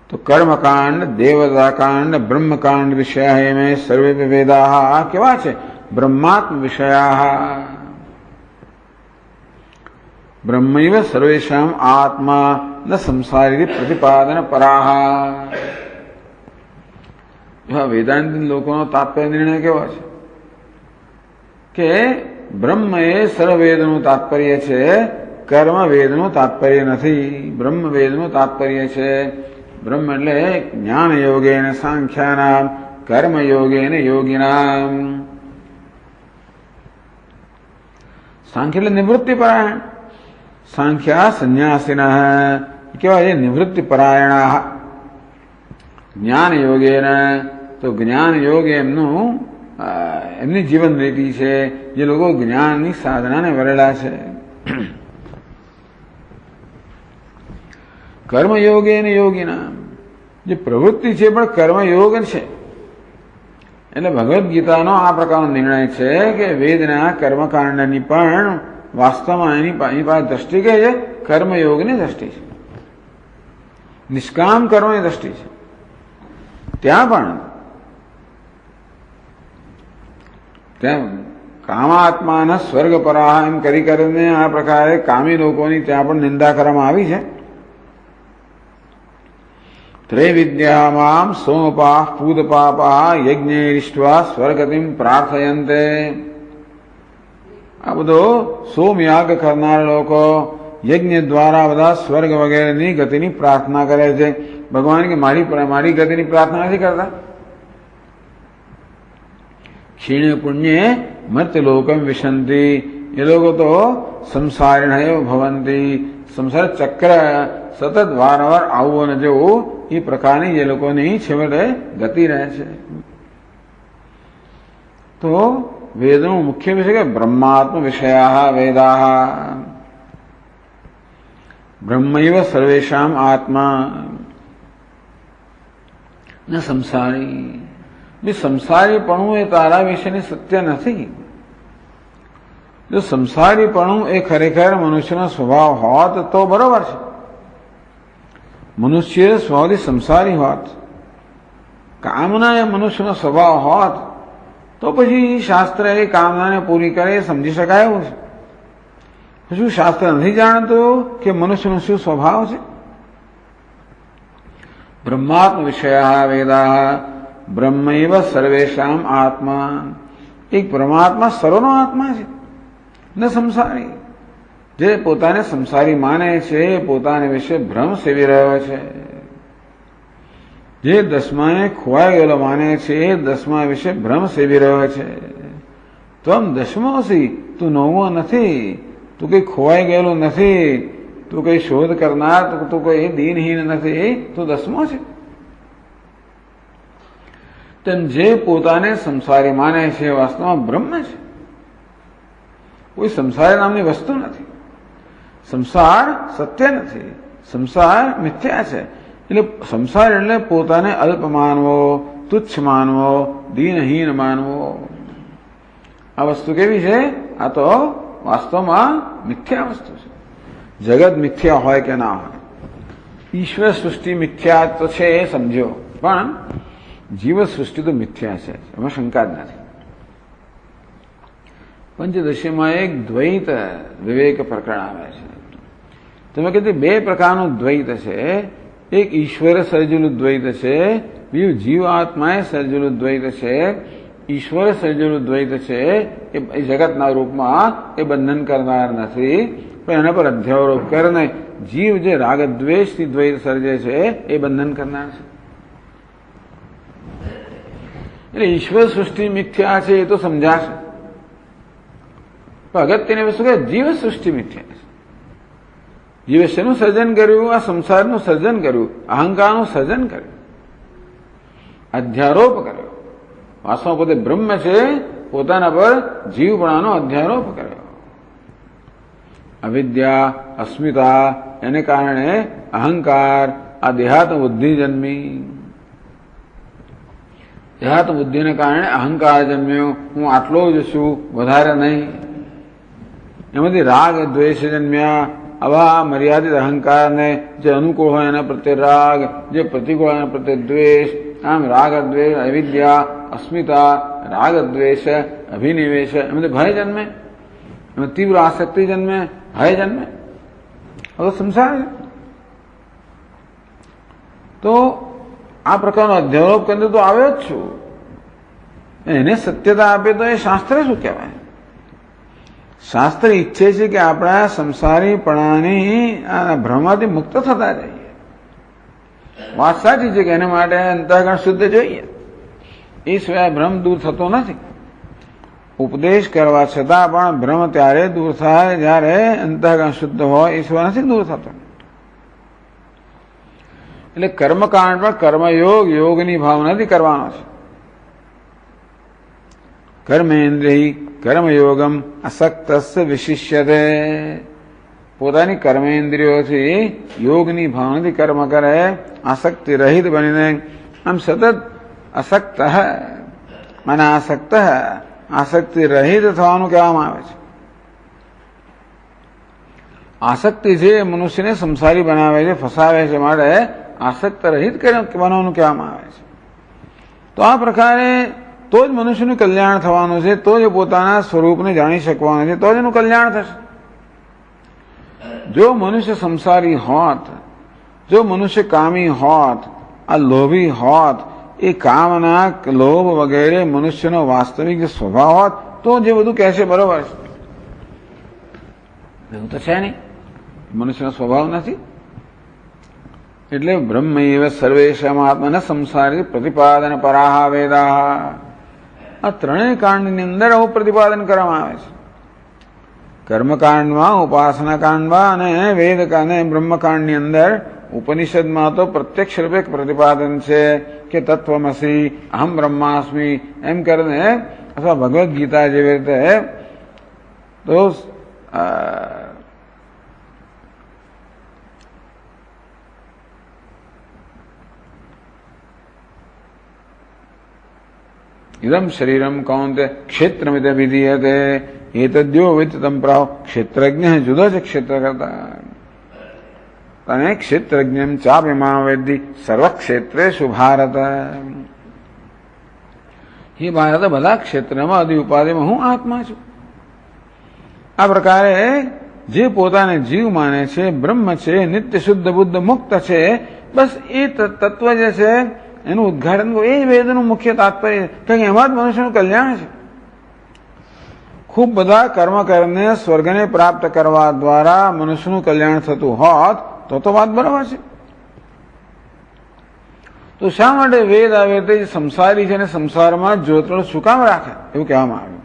તો કર્મકાંડ, દેવતાકાંડ, બ્રહ્મકાંડ વિષયા મેં સર્વે વેદા કેવા છે? બ્રહ્માત્મ વિષયા. બ્રહ્મૈવ સર્વેષામ આત્મા ન સંસારી પ્રતિપાદન પરાહા. વેદાંતિન લોકોનો તાત્પર્ય નિર્ણય કેવો છે કે બ્રહ્મ એ સર્વવેદનું તાત્પર્ય છે, કર્મ વેદનું તાત્પર્ય નથી. બ્રહ્મ વેદનું તાત્પર્ય છે. બ્રહ્મ એટલે જ્ઞાન યોગેન સાંખ્યાનામ, કર્મ યોગેન યોગિનામ. સાંખ્ય એટલે નિવૃત્તિ પરાયણ. સાંખ્યા સંન્યાસિના કેવા છે? નિવૃત્તિ પરાયણા. જ્ઞાન યોગેન તો જ્ઞાન યોગ એમની જીવન રીતિ છે, જે લોકો જ્ઞાનની સાધનાને વરેલા છે. કર્મયોગે ને યોગીના જે પ્રવૃત્તિ છે પણ કર્મયોગ છે. એટલે ભગવદ્ ગીતાનો આ પ્રકારનો નિર્ણય છે કે વેદના કર્મકાંડની પણ વાસ્તવમાં એની પાસે દ્રષ્ટિ કઈ છે? કર્મયોગની દ્રષ્ટિ છે, નિષ્કામ કર્મની દ્રષ્ટિ છે. ત્યાં કામાત્માના સ્વર્ગ પરાહ એમ કરીને આ પ્રકારે કામી લોકોની ત્યાં પણ નિંદા કરવામાં આવી છે. ત્રૈવિદ્યામામ સોમપાહ પૂતપાપાહ યજ્ઞેરિષ્ટ્વા સ્વર્ગતિમ પ્રાર્થયંતે. આ બધો સોમયાગ કરનાર લોકો યજ્ઞ દ્વારા બધા સ્વર્ગ વગેરેની ગતિની પ્રાર્થના કરે છે. ભગવાન કે મારી ગતિની પ્રાર્થના નથી કરતા. ક્ષીણે પુણ્યે મર્ત્યલોકમ વિશંતિ. એ લોકો તો સંસારિણ ભવંતી. સંસાર ચક્ર સતત વારંવાર આવું અને જવું એ પ્રકારની એ લોકોની છેવટે ગતિ રહે છે. તો વેદનો મુખ્ય વિષય કે બ્રહ્માત્મ વિષયા વેદા. બ્રહ્મૈવ સર્વેષામ આત્મા ન સંસારી. સંસારીપણું એ તારા વિશેની સત્ય નથી. જો સંસારીપણું એ ખરેખર મનુષ્યનો સ્વભાવ હોત તો બરોબર છે. મનુષ્ય સ્વભાવથી સંસારી હોત, કામના એ મનુષ્યનો સ્વભાવ હોત તો પછી શાસ્ત્ર એ કામનાને પૂરી કરે એ સમજી શકાય એવું છે. શું શાસ્ત્ર નથી જાણતું કે મનુષ્યનો શું સ્વભાવ છે? બ્રહ્માત્મ વિષયા વેદા બ્રહ્મૈવ સર્વેષામ આત્મા. એક પરમાત્મા સર્વનો આત્મા છે, ન સંસારી. જે પોતાને સંસારી માને છે, પોતાને વિશે ભ્રમ સેવી રહ્યો છે. જે દસમાને ખોવાઈ ગયેલો માને છે, દસમા વિશે ભ્રમ સેવી રહ્યો છે. તું દસમોસી, તું નવમો નથી, તું કઈ ખોવાઈ ગયેલો નથી, તું કઈ શોધ કરનાર, તું કોઈ દીનહીન નથી, તું દસમો છે. તેમ જે પોતાને સંસારી માને છે વાસ્તવમાં બ્રહ્મ છે. કોઈ સંસાર નામની વસ્તુ નથી. સંસાર સત્ય નથી, સંસાર મિથ્યા છે. એટલે સંસાર એટલે પોતાને અલ્પ માનવો, તુચ્છ માનવો, દીનહીન માનવો. આ વસ્તુ કેવી છે? આ તો વાસ્તવમાં મિથ્યા વસ્તુ છે. જગત મિથ્યા હોય કે ના હોય, ઈશ્વર સૃષ્ટિ મિથ્યા તો છે એ સમજો, પણ જીવ સૃષ્ટિ તો મિથ્યા છે, એમાં શંકા જ નથી. પંચદશીમાં એક દ્વૈત વિવેક પ્રકરણ આવે છે. તમે કીધું બે પ્રકારનું દ્વૈત છે. એક ઈશ્વરે સર્જેલું દ્વૈત છે, બીજું જીવ આત્માએ સર્જેલું દ્વૈત છે. ઈશ્વરે સર્જેલું દ્વૈત છે એ જગતના રૂપમાં એ બંધન કરનાર નથી, પણ એના પર અધ્યારોપ કરીને જીવ જે રાગદ્વેષથી દ્વૈત સર્જે છે એ બંધન કરનાર છે. એટલે ઈશ્વર સૃષ્ટિ મિથ્યા છે એ તો સમજાશે, પણ અગત્યની વસ્તુ કે જીવ સૃષ્ટિ મિથ્યા છે. જીવે શેનું સર્જન કર્યું? આ સંસારનું સર્જન કર્યું, અહંકારનું સર્જન કર્યું, અધ્યારોપ કર્યો. વાસ્તવમાં પોતે બ્રહ્મ છે, પોતાના પર જીવપણાનો અધ્યારોપ કર્યો. અવિદ્યા, અસ્મિતા, એને કારણે અહંકાર, આ દેહાત્મ બુદ્ધિ જન્મી. દેહાત્મ બુદ્ધિને કારણે અહંકાર જન્મ્યો, હું આટલો જ છું, વધારે નહીં. એમાંથી રાગ દ્વેષ જન્મ્યા. આવા મર્યાદિત અહંકારને જે અનુકૂળ હોય એના પ્રત્યે રાગ, જે પ્રતિકૂળ હોય એના પ્રત્યે દ્વેષ. આમ રાગ દ્વેષ, અવિદ્યા, અસ્મિતા, રાગ દ્વેષ, અભિનિવેશ, એમાંથી ભય જન્મે, એમાં તીવ્ર આસક્તિ જન્મે, ભય જન્મે. હવે સંસાર છે. તો આ પ્રકારનો અધ્યારોપ કરીને તો આવ્યો જ છું, એને સત્યતા આપે તો એ શાસ્ત્ર શું કહેવાય? શાસ્ત્ર ઈચ્છે છે કે આપણા સંસારીપણાની ભ્રમમાંથી મુક્ત થતા જઈએ. વાત સાચી છે કે એના માટે અંતઃકરણ શુદ્ધ જોઈએ, એ સિવાય ભ્રમ દૂર થતો નથી. ઉપદેશ કરવા છતાં પણ ભ્રમ ત્યારે દૂર થાય જ્યારે અંતઃકરણ શુદ્ધ હોય, એ સિવાય નથી દૂર થતો. એટલે કર્મકાંડ પણ કર્મયોગ, યોગની ભાવનાથી કરવાનો છે. કર્મેન્દ્રિય કર્મયોગમ અસક્તસ્ય વિશિષ્યતે. પોતાની કર્મેન્દ્રિયોથી યોગની ભાવનાથી કર્મ કરે, આસક્તિ રહિત બનીને આમ સતત અસક્ત અનાસક્ત આસક્તિ રહિત થવાનું કહેવામાં આવે છે. આસક્તિ જે મનુષ્યને સંસારી બનાવે છે, ફસાવે છે, માટે આસક્ત રહિત બનવાનું કહેવામાં આવે છે. તો આ પ્રકારે તો જ મનુષ્યનું કલ્યાણ થવાનું છે, તો જ પોતાના સ્વરૂપને જાણી શકવાનું છે, તો જ એનું કલ્યાણ થશે. જો મનુષ્ય સંસારી હોત, જો મનુષ્ય કામી હોત, આ લોભી હોત, એ કામના લોભ વગેરે મનુષ્યનો વાસ્તવિક જે સ્વભાવ હોત તો જે બધું કહે છે બરોબર છે. એવું તો છે નહીં, મનુષ્યનો સ્વભાવ નથી. એટલે બ્રહ્મૈવ સર્વેષામ આત્મન સંસારી પ્રતિપાદન પરાહ વેદાહ. આ ત્રણેય કાંડની અંદર આવું પ્રતિપાદન કરવામાં આવે છે. કર્મકાંડમાં, ઉપાસના કાંડમાં અને વેદ અને બ્રહ્મકાંડની અંદર ઉપનિષદમાં તો પ્રત્યક્ષ રૂપે પ્રતિપાદન છે કે તત્વમસી અહમ બ્રહ્માસ્મિ એમ કરીને, અથવા ભગવદ્ ગીતા જેવી રીતે તો ઇદમ શરીરમ કૌંતે ક્ષેત્રમિદ વિધીયતે એતદ્યો વિતતમ પ્રાહ. ક્ષેત્રજ્ઞ જુદો છે ક્ષેત્ર કરતા. અને ક્ષેત્રજ્ઞમ ચાપ્યમામ વેદ્ધિ સર્વક્ષેત્રેષુ ભારત. હે ભારત, બધા ક્ષેત્રમાં આદિ ઉપાધિમાં હું આત્મા છું. આ પ્રકારે જે પોતાને જીવ માને છે, બ્રહ્મ છે, નિત્ય શુદ્ધ બુદ્ધ મુક્ત છે, બસ એ તત્વ જે છે એનું ઉદ્ઘાટન એ જ વેદનું મુખ્ય તાત્પર્ય, કારણ કે એમાં જ મનુષ્યનું કલ્યાણ છે. ખૂબ બધા કર્મ કરીને સ્વર્ગને પ્રાપ્ત કરવા દ્વારા મનુષ્યનું કલ્યાણ થતું હોત તો વાત બરાબર છે. તો શા માટે વેદ આવે તે સંસારી છે અને સંસારમાં જોતરણ શું કામ રાખે એવું કહેવામાં આવ્યું.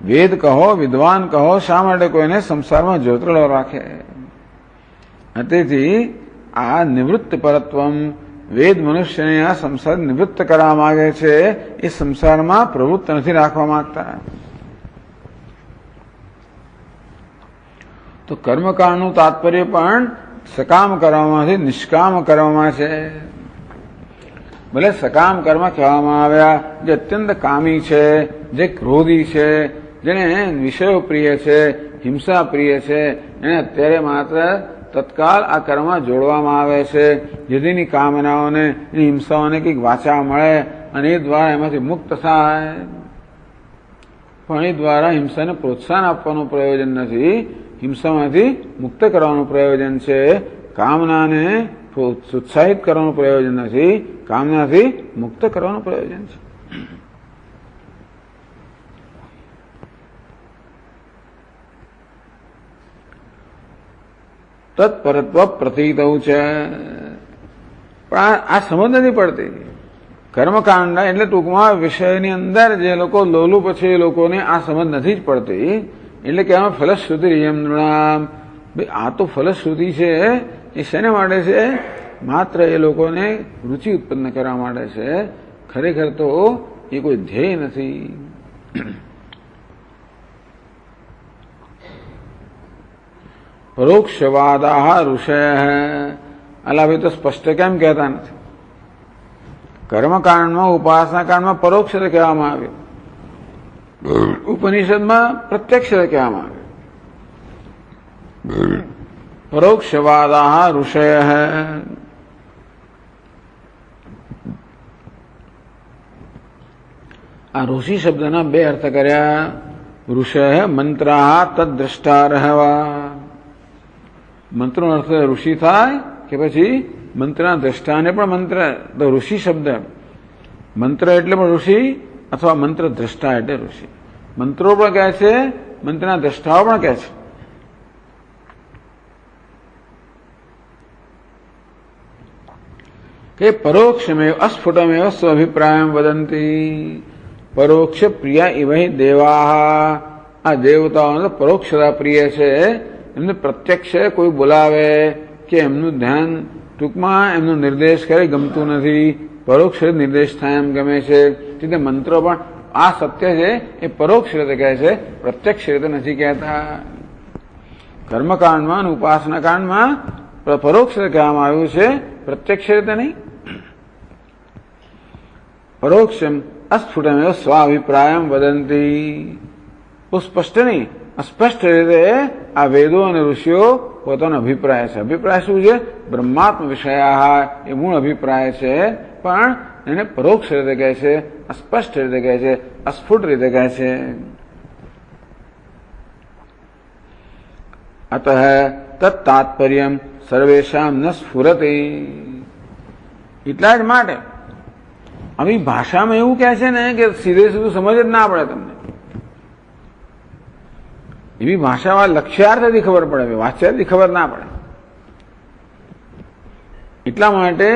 વેદ કહો, વિદ્વાન કહો, શા માટે કોઈને સંસારમાં જોતરણો રાખે? તેથી આ નિવૃત્ત પરત્વમ, વેદ મનુષ્યને આ સંસાર નિવૃત્ત કરવા માંગે છે, એ સંસારમાં પ્રવૃત્ત નથી રાખવા માંગતા. તો કર્મકાંડનું તાત્પર્ય પણ સકામ કરવામાં નિષ્કામ કરવામાં છે. ભલે સકામ કર્મ કહેવામાં આવ્યા, જે અત્યંત કામી છે, જે ક્રોધી છે, જેને વિષયો પ્રિય છે, હિંસા પ્રિય છે, એને અત્યારે માત્ર તત્કાલ આ કર્મ જોડવામાં આવે છે, જેથીની કામનાઓને, હિંસાઓને કંઈક વાચા મળે અને એ દ્વારા એમાંથી મુક્ત થાય. પણ એ દ્વારા હિંસાને પ્રોત્સાહન આપવાનું પ્રયોજન નથી, હિંસામાંથી મુક્ત કરવાનું પ્રયોજન છે. કામનાને ઉત્સાહિત કરવાનું પ્રયોજન નથી, કામનાથી મુક્ત કરવાનું પ્રયોજન છે. તત્પરત્વ પ્રતીતૌ છે, પણ આ સમજ નથી પડતી. કર્મકાંડ એટલે ટૂંકમાં વિષયની અંદર જે લોકો લોલુપ છે એ લોકોને આ સમજ નથી જ પડતી. એટલે કે આમાં ફલશ્રુતિ યમૃણામ, આ તો ફલશ્રુતિ છે, એ શેના માટે છે? માત્ર એ લોકોને રુચિ ઉત્પન્ન કરવા માટે છે. ખરેખર તો એ કોઈ ધ્યેય નથી. પરોક્ષવાદા ઋષય, અલા ભાઈ તો સ્પષ્ટ કેમ કહેતા નથી? કર્મકાંડમાં, ઉપાસના કાંડમાં પરોક્ષ કહેવામાં આવ્યું, ઉપનિષદમાં પ્રત્યક્ષ કહેવામાં આવ્યું. પરોક્ષવાદા ઋષય, આ ઋષિ શબ્દના બે અર્થ કર્યા. ઋષય મંત્રા તદ્દ્રષ્ટા રહેવા. મંત્રનો અર્થ ઋષિ થાય કે પછી મંત્રના દ્રષ્ટાને પણ મંત્ર, તો ઋષિ શબ્દ મંત્ર એટલે પણ ઋષિ, અથવા મંત્ર દ્રષ્ટા એટલે ઋષિ. મંત્રો પણ કહે છે, મંત્રના દ્રષ્ટાઓ પણ કહે છે. કે પરોક્ષમેવ અસ્ફુટમેવ સ્વઅભિપ્રાયમ વદંતી. પરોક્ષ પ્રિયા ઇવ દેવા. આ દેવતાઓને પરોક્ષતા પ્રિય છે, એમને પ્રત્યક્ષ કોઈ બોલાવે કે એમનું ધ્યાન ટૂંકમાં એમનો નિર્દેશ કરે ગમતું નથી. પરોક્ષ નિર્દેશ થાય એમ ગમે છે. એટલે મંત્રો પણ આ સત્ય છે એ પરોક્ષ રીતે કહે છે, પ્રત્યક્ષ રીતે નથી કહેતા. કર્મકાંડમાં અને ઉપાસના કાંડમાં પરોક્ષ રીતે કહેવામાં આવ્યું છે, પ્રત્યક્ષ રીતે નહીં. પરોક્ષમ અસ્ફુટમેવ સ્વાભિપ્રાયમ વદંતી. બહુ સ્પષ્ટ નહીં, અસ્પષ્ટ રીતે આ વેદો અને ઋષિઓ પોતાનો અભિપ્રાય છે. અભિપ્રાય શું છે? બ્રહ્માત્મ વિષયા એ મૂળ અભિપ્રાય છે, પણ એને પરોક્ષ રીતે કહે છે, અસ્પષ્ટ રીતે કહે છે, અસ્ફુટ રીતે કહે છે. અતઃ તત્તાત્પર્યમ સર્વેશામ ન સ્ફુરતે. એટલા જ માટે આવી ભાષામાં એવું કહે છે ને કે સીધે સીધું સમજ જ ના પડે તમને. એવી ભાષામાં લક્ષ્યાર્થથી ખબર પડે, વાચ્યાર્થથી ખબર ના પડે. એટલા માટે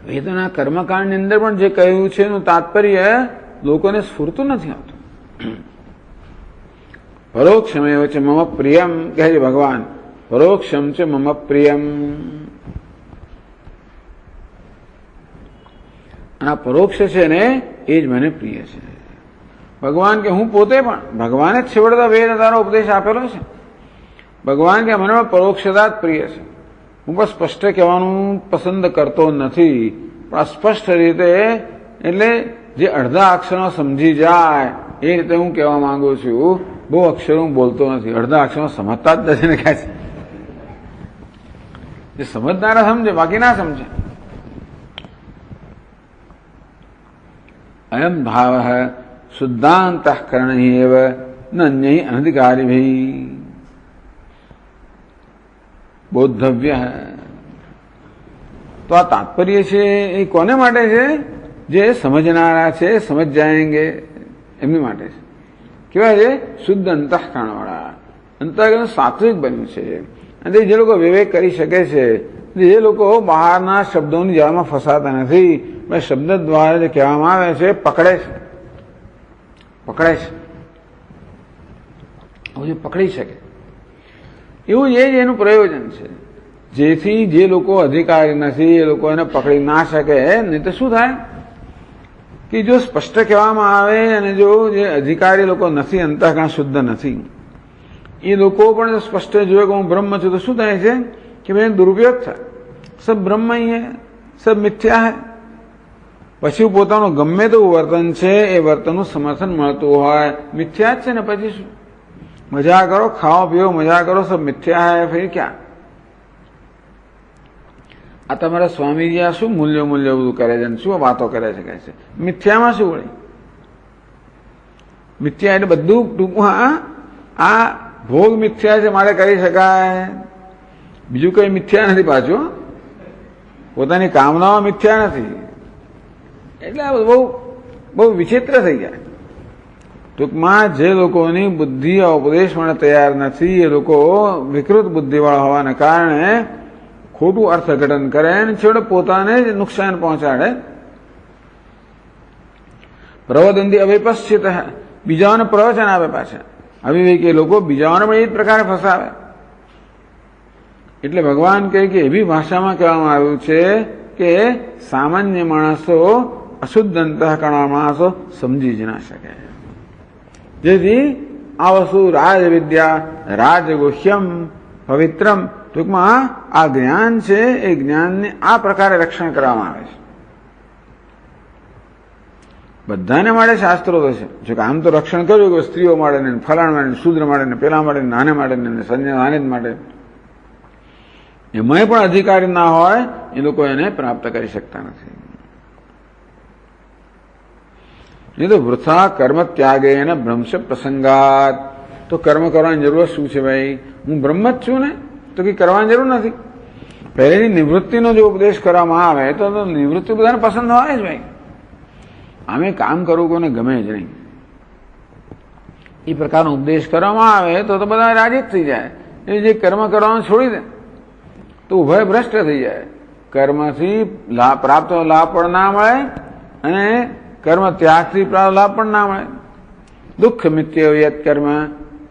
વેદના કર્મકાંડની અંદર પણ જે કહ્યું છે એનું તાત્પર્ય લોકોને સ્ફૂરતું નથી આવતું. પરોક્ષમેવ છે મમ પ્રિયમ કહે છે ભગવાન. પરોક્ષમ છે મમ પ્રિયમ. અને આ પરોક્ષ છે ને એ જ મને પ્રિય છે. ભગવાન કે હું પોતે પણ, ભગવાને જ છેવડતા વેદ તારો ઉપદેશ આપેલો છે. ભગવાન કે મને પણ પરોક્ષતા જ પ્રિય છે. હું પણ સ્પષ્ટ કહેવાનું પસંદ કરતો નથી, પણ અસ્પષ્ટ રીતે, એટલે જે અડધા અક્ષરો સમજી જાય એ રીતે હું કહેવા માંગુ છું. બહુ અક્ષરો હું બોલતો નથી, અડધા અક્ષરો સમજતા જ નથી ને કહે છે. જે સમજનારા સમજે, બાકી ના સમજે. અયમ ભાવ શુદ્ધાંતઃકરણ એવ ન અન્ય અનધિકારીભિ બોદ્ધવ્ય. તો આ તાત્પર્ય છે એ કોને માટે છે? જે સમજનારા છે, સમજ જાયેંગે એમની માટે છે. કેવા છે? શુદ્ધ અંતઃકરણ વાળા, અંતઃકરણ સાત્વિક બન્યું છે. અને જે લોકો વિવેક કરી શકે છે, જે લોકો બહારના શબ્દોની જાળમાં ફસાતા નથી, શબ્દ દ્વારા જે કહેવામાં આવે છે પકડે છે, પકડી શકે, એવું એ જ એનું પ્રયોજન છે. જેથી જે લોકો અધિકારી નથી એ લોકો એને પકડી ના શકે. નહીં તો શું થાય કે જો સ્પષ્ટ કહેવામાં આવે અને જો જે અધિકારી લોકો નથી, અંતઃકરણ શુદ્ધ નથી, એ લોકો પણ સ્પષ્ટ જોયે કે હું બ્રહ્મ છું, તો શું થાય છે કે ભાઈ દુરુપયોગ થાય. સબ બ્રહ્મ હી હૈ, સબ મિથ્યા હૈ. પછી પોતાનું ગમે તેવું વર્તન છે એ વર્તનનું સમર્થન મળતું હોય, મિથ્યા જ છે ને. પછી શું? મજા કરો, ખાઓ પીઓ, મજા કરો, સબ મિથ્યા હૈ. ફિર ક્યાં? આ તમારા સ્વામીજી આ શું મૂલ્યો બધું કરે છે, શું વાતો કરે છે? કહે છે મિથ્યામાં શું વળી? મિથ્યા એટલે બધું ટૂંકમાં આ ભોગ મિથ્યા છે, મારે કરી શકાય. બીજું કઈ મિથ્યા નથી પાછું. પોતાની કામનાઓ મિથ્યા નથી. એટલે આ બહુ વિચિત્ર થઈ જાય. ટૂંકમાં જે લોકોની બુદ્ધિ ઉપદેશ માટે તૈયાર નથી, એ લોકો વિકૃત બુદ્ધિવાળા હોવાને કારણે ખોટું અર્થઘટન કરે અને છેવટે પોતાને જ નુકસાન પહોંચાડે. પ્રવદંતી અવિપશ્ચિત, બીજાઓને પ્રવચન આપે પાછા. અવિવેકી લોકો બીજાઓને પણ એ જ પ્રકારે ફસાવે. એટલે ભગવાન કહે કે એવી ભાષામાં કહેવામાં આવ્યું છે કે સામાન્ય માણસો, અશુદ્ધ અંતઃકરણવાળા માણસો સમજી જ ના શકે. જેથી આ વસ્તુ રાજવિદ્યા, રાજગુહ્યમ, પવિત્રમ, ટૂંકમાં આ જ્ઞાન છે એ જ્ઞાનને આ પ્રકારે રક્ષણ કરવામાં આવે છે. બધાને માટે શાસ્ત્રો તો છે. જો કે આમ તો રક્ષણ કર્યું કે સ્ત્રીઓ માટે ને, ફલાણ માટે, શૂદ્ર માટે ને, પેલા માટે, નાને માટે ને, સંન્યાસ માટે, એમાંય પણ અધિકારી ના હોય એ લોકો એને પ્રાપ્ત કરી શકતા નથી. નહીં તો વૃથા કર્મ ત્યાગે અને ભ્રંશ પ્રસંગાત. તો કર્મ કરવાની જરૂર શું છે ભાઈ? હું બ્રહ્મ જ છું ને, તો કંઈ કરવાની જરૂર નથી. પહેલેની નિવૃત્તિનો જો ઉપદેશ કરવામાં આવે તો નિવૃત્તિ બધાને પસંદ હોય જ ભાઈ. આમે કામ કરવું કોને ગમે જ નહીં. એ પ્રકારનો ઉપદેશ કરવામાં આવે તો બધા રાજી જ થઈ જાય. એ જે કર્મ કરવાનું છોડી દે તો ઉભય ભ્રષ્ટ થઈ જાય. કર્મથી પ્રાપ્ત લાભ પણ ના મળે અને કર્મ ત્યાગથી પ્રાપ્ત લાભ પણ ના મળે. દુઃખ મિત્ય યત કર્મ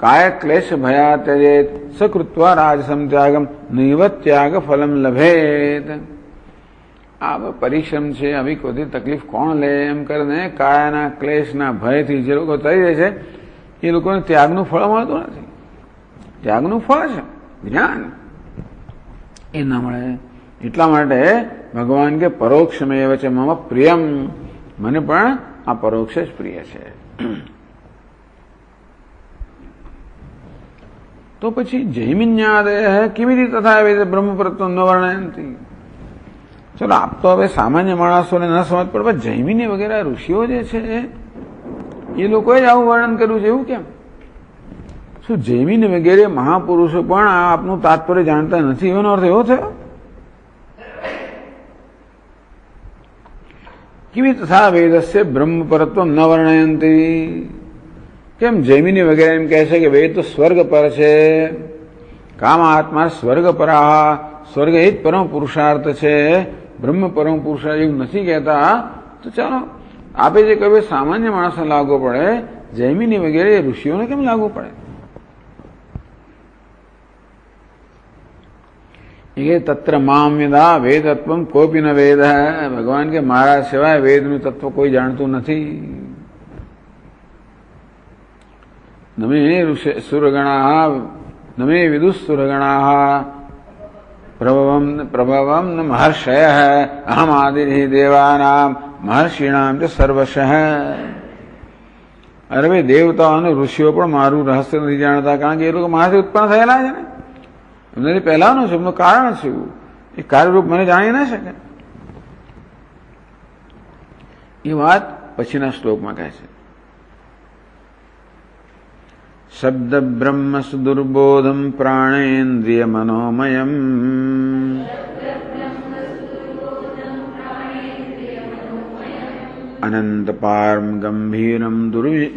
કાય ક્લેશ ભયા ત્યજેત સકૃત્વા રાજસમ ત્યાગમ નૈવ ત્યાગ ફલમ લભેત. આ પરિશ્રમ છે, આવી કોઈ તકલીફ કોણ લે? એમ કરીને કાયાના ક્લેશના ભયથી જે લોકો થઈ જાય છે એ લોકોને ત્યાગનું ફળ મળતું નથી. ત્યાગનું ફળ છે જ્ઞાન, એ ના મળે. એટલા માટે ભગવાન કે પરોક્ષમેવ છે મમ પ્રિયમ, મને પણ આ પરોક્ષ જ પ્રિય છે. તો પછી જૈમિન્યાદય કેવી રીતે થાય બ્રહ્મપરત્વ ન વર્ણયંતી? ચલો આપ તો હવે સામાન્ય માણસોને ન સમજ પડે, પણ જૈમિની વગેરે ઋષિઓ જે છે એ લોકોએ જ આવું વર્ણન કર્યું છે, એવું કેમ? શું જૈમિની વગેરે મહાપુરુષો પણ આ આપનું તાત્પર્ય જાણતા નથી, એનો અર્થ એવો થયો? કેવી તથા વેદસ્ય બ્રહ્મપરત્વ ન વર્ણયંતી? કેમ જૈમિની વગેરે એમ કહે છે કે વેદ તો સ્વર્ગ પર છે, કામ આત્મા સ્વર્ગ પરાહ, સ્વર્ગ એ જ પરમ પુરુષાર્થ છે, બ્રહ્મ પરમ પુરુષાર્થ એવું નથી કહેતા. તો ચાલો આપે જે કહ્યું સામાન્ય માણસને લાગુ પડે, જૈમિની વગેરે ઋષિઓને કેમ લાગુ પડે? એ તત્ર મામ યદા વેદત્વમ કોપી ન વેદ. ભગવાન કે મારા સિવાય વેદનું તત્વ કોઈ જાણતું નથી. નમે સુરગણા નમે વિદુઃસુરગણા પ્રભવમ ન મહર્ષય અહમ આદિ દેવાનામ મહર્ષિણામ ચ સર્વશ. અરે ભાઈ દેવતાઓ અને ઋષિઓ પણ મારું રહસ્ય નથી જાણતા, કારણ કે એ લોકો મારાથી ઉત્પન્ન થયેલા છે ને, એમનાથી પહેલાનું છે, એમનું કારણ છે, એ કાર્યરૂપ મને જાણી ના શકે. એ વાત પછીના શ્લોકમાં કહે છે. શબ્દ બ્રહ્મ સુદુર્બોધમ પ્રાણેન્દ્રિય મનોમયમ અનંત પારમ ગંભીરમ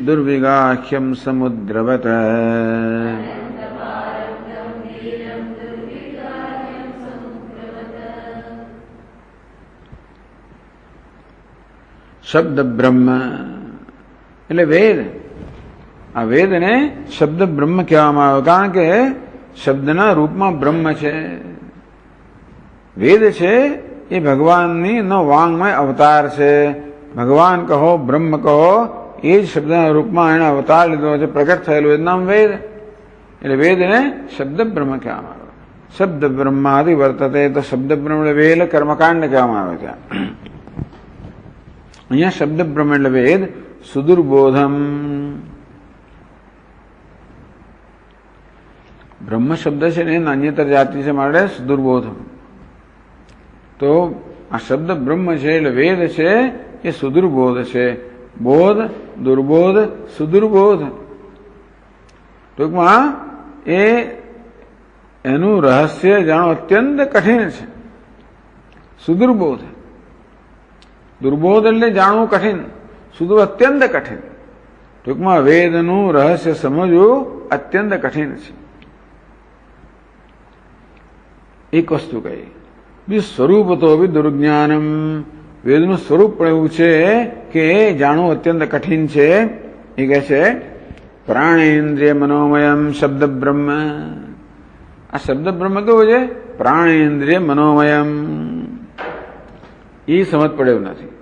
દુર્વિગાહ્યમ સમુદ્રવત. શબ્દ બ્રહ્મ એટલે વેદ. આ વેદને શબ્દ બ્રહ્મ કહેવામાં આવ્યો, કારણ કે શબ્દના રૂપમાં બ્રહ્મ છે. વેદ છે એ ભગવાનની નો વાંગમય અવતાર છે. ભગવાન કહો, બ્રહ્મ કહો, એ જ શબ્દના રૂપમાં એને અવતાર લીધો છે, પ્રગટ થયેલું એ નામ વેદ. એટલે વેદને શબ્દ બ્રહ્મ કહેવામાં આવ્યો. શબ્દ બ્રહ્માદિ વર્તતે, તો શબ્દ બ્રહ્મ એટલે વેદ કર્મકાંડ કહેવામાં આવે છે. અહીંયા શબ્દ બ્રહ્મ એટલે વેદ સુદુર્બોધમ. બ્રહ્મ શબ્દ છે ને નાન્યતર જાતિ છે, માટે સુદુર્બોધમ. તો આ શબ્દ બ્રહ્મ છે એટલે વેદ છે એ સુદુર્બોધ છે. બોધ, દુર્બોધ, સુદુર્બોધ. ટૂંકમાં એનું રહસ્ય જાણો અત્યંત કઠિન છે. સુદુર્બોધ. દુર્બોધ એટલે જાણવું કઠિન, સુદૂર અત્યંત કઠિન. ટૂંકમાં વેદનું રહસ્ય સમજવું અત્યંત કઠિન છે. એક વસ્તુ કહી. બી સ્વરૂપ તો બી દુર્જ્ઞાનમ. વેદનું સ્વરૂપ પણ એવું છે કે જાણવું અત્યંત કઠિન છે. એ કહે છે પ્રાણેન્દ્રિય મનોમયમ શબ્દ બ્રહ્મ. આ શબ્દ બ્રહ્મ કેવું છે? પ્રાણેન્દ્રિય મનોમયમ. એ સમજ પડે એવું નથી.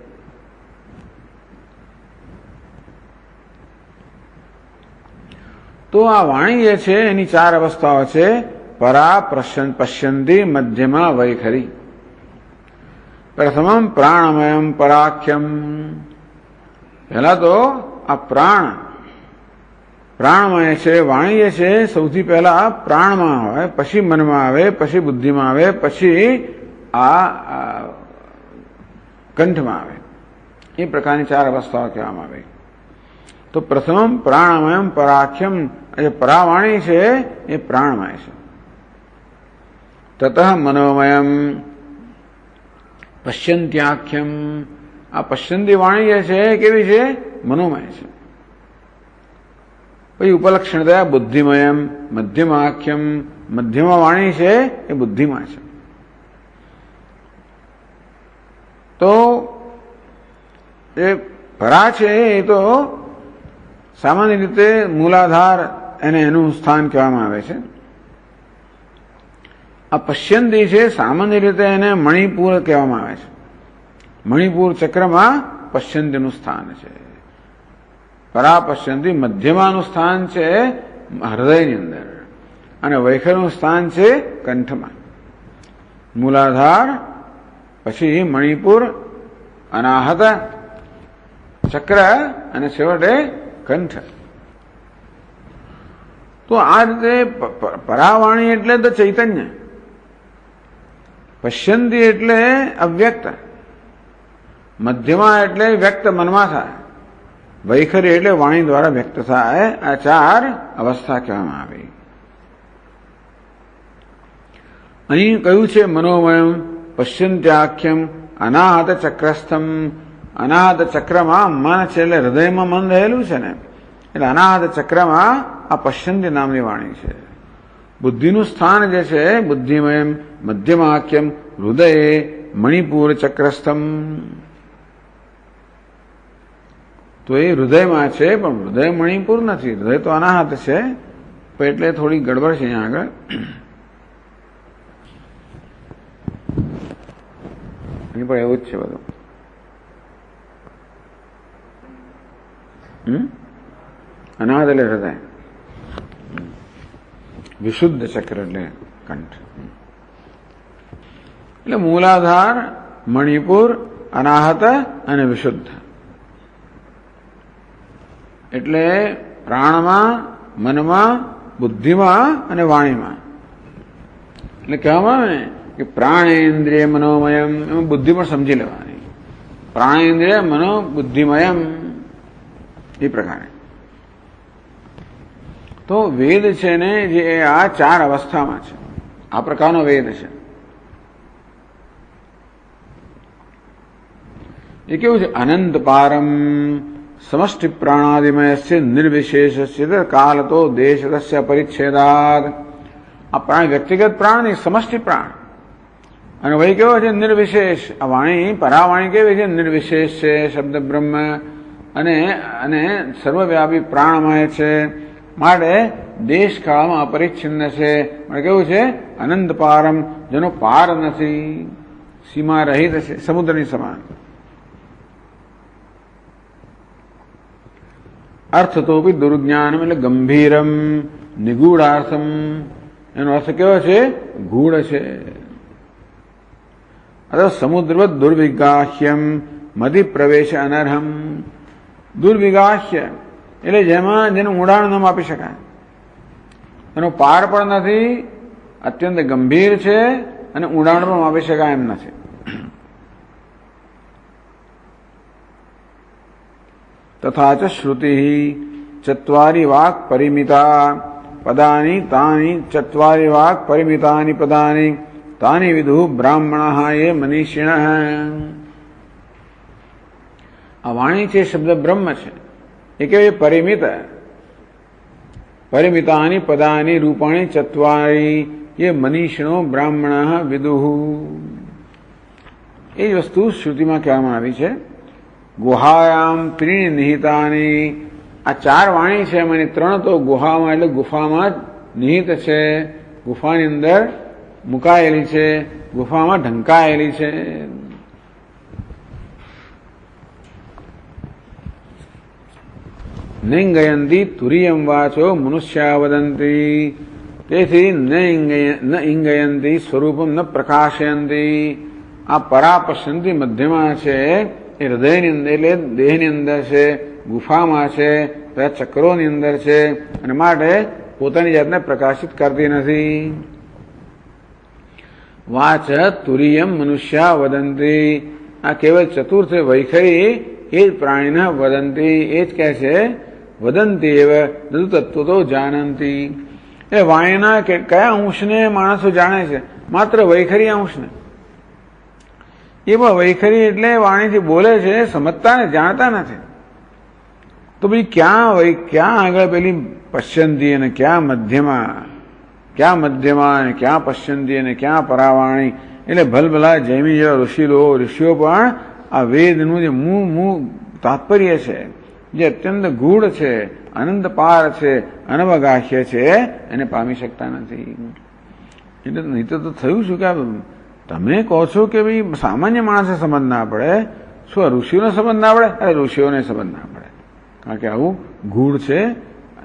તો આ વાણી જે છે એની ચાર અવસ્થાઓ છે. પરા પશ્યંતી, મધ્યમાં વૈખરી. પ્રથમમ પ્રાણમયમ પરાખ્યમ. પહેલા તો આ પ્રાણમય છે. વાણી જે છે સૌથી પહેલા પ્રાણમાં આવે, પછી મનમાં આવે, પછી બુદ્ધિમાં આવે, પછી આ કંઠમાં આવે. એ પ્રકારની ચાર અવસ્થાઓ કહેવામાં આવે. તો પ્રથમ પ્રાણમયમ પરાખ્યમ, જે પરાવાણી છે એ પ્રાણમય છે. તતઃ મનોમયમ પશ્યંત્યાખ્યમ. આ પશ્યંતી વાણી જે છે કેવી છે? મનોમય છે. પછી ઉપલક્ષણ થયા બુદ્ધિમયમ મધ્યમાખ્યમ. મધ્યમાં વાણી છે એ બુદ્ધિમાં છે. તો એ પરા છે એ તો સામાન્ય રીતે મૂલાધાર એને એનું સ્થાન કહેવામાં આવે છે. આ પશ્યંતી છે સામાન્ય રીતે એને મણિપુર કહેવામાં આવે છે. મણિપુર ચક્રમાં પશ્યંતીનું સ્થાન છે. પરા પશ્યંતી મધ્યમાનું સ્થાન છે હૃદયની અંદર, અને વૈખરીનું સ્થાન છે કંઠમાં. મૂલાધાર, પછી મણિપુર, અનાહત, ચક્ર અને છેવટે કંઠ. તો આ રીતે પરાવાણી એટલે તો ચૈતન્ય, પશ્યંતી એટલે અવ્યક્ત, મધ્યમાં એટલે વ્યક્ત મનમાં થાય, વૈખરી એટલે વાણી દ્વારા વ્યક્ત થાય. આ ચાર અવસ્થા કહેવામાં આવી. અહીં કહ્યું છે મનોમયમ પશ્યંત્યાખ્યમ અનાહત ચક્રસ્થમ. અનાહત ચક્રમાં મન છે એટલે હૃદયમાં મન રહેલું છે ને, એટલે અનાહત ચક્રમાં આ પશ્યંતી નામની વાણી છે. બુદ્ધિનું સ્થાન જે છે બુદ્ધિમયમ મધ્યમાખ્યમ હૃદયે મણિપુર ચક્રસ્થમ. તો એ હૃદયમાં છે, પણ હૃદય મણિપુર નથી, હૃદય તો અનાહત છે, એટલે થોડી ગડબડ છે અહીંયા આગળ. અહીં પણ એવું જ છે બધું. અનાહત એટલે હૃદય, વિશુદ્ધ ચક્ર એટલે કંઠ. એટલે મૂલાધાર, મણિપુર, અનાહત અને વિશુદ્ધ. એટલે પ્રાણમાં, મનમાં, બુદ્ધિમાં અને વાણીમાં. એટલે કહેવામાં આવે ને કે પ્રાણેન્દ્રિય મનોમયમ, એમાં બુદ્ધિ પણ સમજી લેવાની. પ્રાણેન્દ્રિય મનો બુદ્ધિમયમ, એ પ્રકારે. તો વેદ છે ને જે આ ચાર અવસ્થામાં છે, આ પ્રકારનો વેદ છે. એ કેવું છે? અનંત પારમ સમષ્ટિ પ્રાણાદિમય નિર્વિશેષ કાલતો દેશ પરિચ્છેદાત. આ પ્રાણ વ્યક્તિગત પ્રાણ નહીં, સમષ્ટિ પ્રાણ. અને વહી કેવો છે? નિર્વિશેષ. આ વાણી, પરાવાણી કેવી છે? નિર્વિશેષ છે, શબ્દ બ્રહ્મ અને સર્વવ્યાપી પ્રાણમય છે. માટે દેશકાળમાં અપરિચ્છિન્ન છે. માટે કેવું છે? અનંત પારમ, જેનો પાર નથી, સીમા રહિત છે, સમુદ્રની સમાન. અર્થ તો બી દુર્જ્ઞાનમ એટલે ગંભીરમ, નિગૂઢાર્થમ. એનો અર્થ કેવો છે? ગૂઢ છે. અથવા સમુદ્રવત દુર્વિગાહ્યમ મધિ પ્રવેશ અનર્હમ. દુર્વિગાહ્ય એટલે જેમાં જેનું ઊંડાણ ન માપી શકાય, એનો પાર પણ નથી, અત્યંત ગંભીર છે અને ઊંડાણ પણ માપી શકાય એમ નથી. તથા ચ શ્રુતિ ચત્વારી વાક પરિમિતા પદાની તાની ચત્વારી વાક પરિમિતાની પદાની તાની વિદુ બ્રાહ્મણ એ મનીષિણ. આ વાણી છે, શબ્દ બ્રહ્મ છે, એ કેવી? પરિમિત. પરિમિતાની પદાની રૂપાણી ચત્વારી એ મનીષિણો બ્રાહ્મણ વિદુઃ. એ જ વસ્તુ શ્રુતિમાં કહેવામાં આવી છે. ગુહાયામ ત્રીણી નિહિતાની. આ ચાર વાણી છે, એમાંની ત્રણ તો ગુહામાં એટલે ગુફામાં જ નિહિત છે, ગુફાની અંદર મુકાયેલી છે, ગુફામાં ઢંકાયેલી છે. નૈંગયંતી તુરિયમ વાચો મનુષ્યા વદંતી. તેથી ન ઇંગયંતી સ્વરૂપમ ન પ્રકાશયંતી. આ પરાપશ્યંતી મધ્યમાં છે, એ હૃદયની અંદર એટલે દેહની અંદર છે, ગુફામાં છે, તથા ચક્રોની અંદર છે, અને માટે પોતાની જાતને પ્રકાશિત કરતી નથી. વાચ તુરિયમ મનુષ્યા વદંતી. આ કેવળ ચતુર્થ વૈખરી એ જ પ્રાણીના વદંતી, એ જ કહે છે વદંતી એવ દુ તત્વ તો જાનંતી. એ વાણીના કયા અંશને માણસો જાણે છે? માત્ર વૈખરી અંશને. એ પણ વૈખરી એટલે વાણીથી બોલે છે, સમજતા ને જાણતા નથી. તો ભાઈ ક્યાં આગળ પેલી પશ્યંતી અને ક્યાં મધ્યમાં ક્યાં પશ્યંતી અને ક્યાં પરાવાણી. એટલે ભલભલા જૈમી જેવા ઋષિઓ પણ આ વેદનું જે મૂળ તાત્પર્ય છે, જે અત્યંત ગૂઢ છે, અનંત પાર છે, અનવગાહ્ય છે, એને પામી શકતા નથી. એટલે નહીં તો થયું શું કે તમે કહો છો કે ભાઈ સામાન્ય માણસે સમજ ના પડે, શું ઋષિઓને સમજ ના પડે? અરે ઋષિઓને સમજ ના પડે, કારણ કે આવું ગૂઢ છે,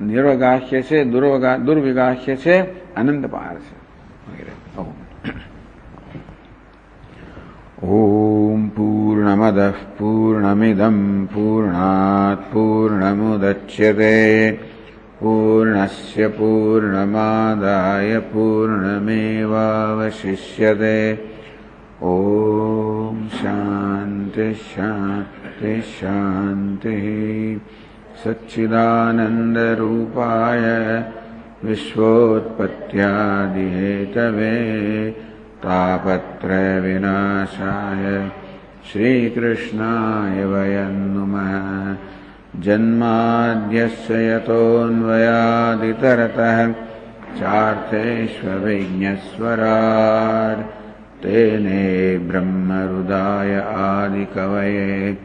નિર્વગાહ્ય છે, દુર્વિગાહ્ય છે, અનંતપાર છે વગેરે. ઓમ પૂર્ણમદઃ પૂર્ણમિદં પૂર્ણાત પૂર્ણમુદચ્યતે પૂર્ણસ્ય પૂર્ણમાદાય પૂર્ણમેવાવશિષ્યતે. ઓમ શાંતિ શાંતિ શાંતિ. સચ્ચિદાનંદરૂપાય વિશ્વોત્પત્યાદિહેતવે તાપત્રય વિનાશાય શ્રીકૃષ્ણાય વયં નુમઃ. જન્માદ્યસ્ય યતોऽન્વયાદિતરતઃ ચાર્થેष्वभिज्ञस्वराट् तेने ब्रह्महृदाय आदिकवये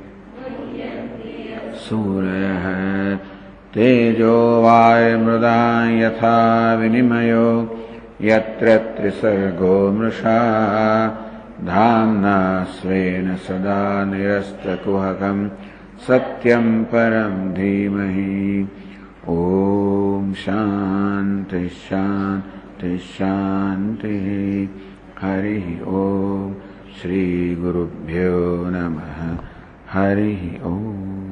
सूरयः तेजो वायुमृदां यथा विनिमयो यत्र त्रिसर्गो मृषा धाम्ना स्वेन सदा निरस्तकुहकं सत्यं परं धीमहि. ॐ शान्ति शान्ति शान्तिः. हरिः ॐ. श्रीगुरुभ्यो नमः. हरिः ॐ.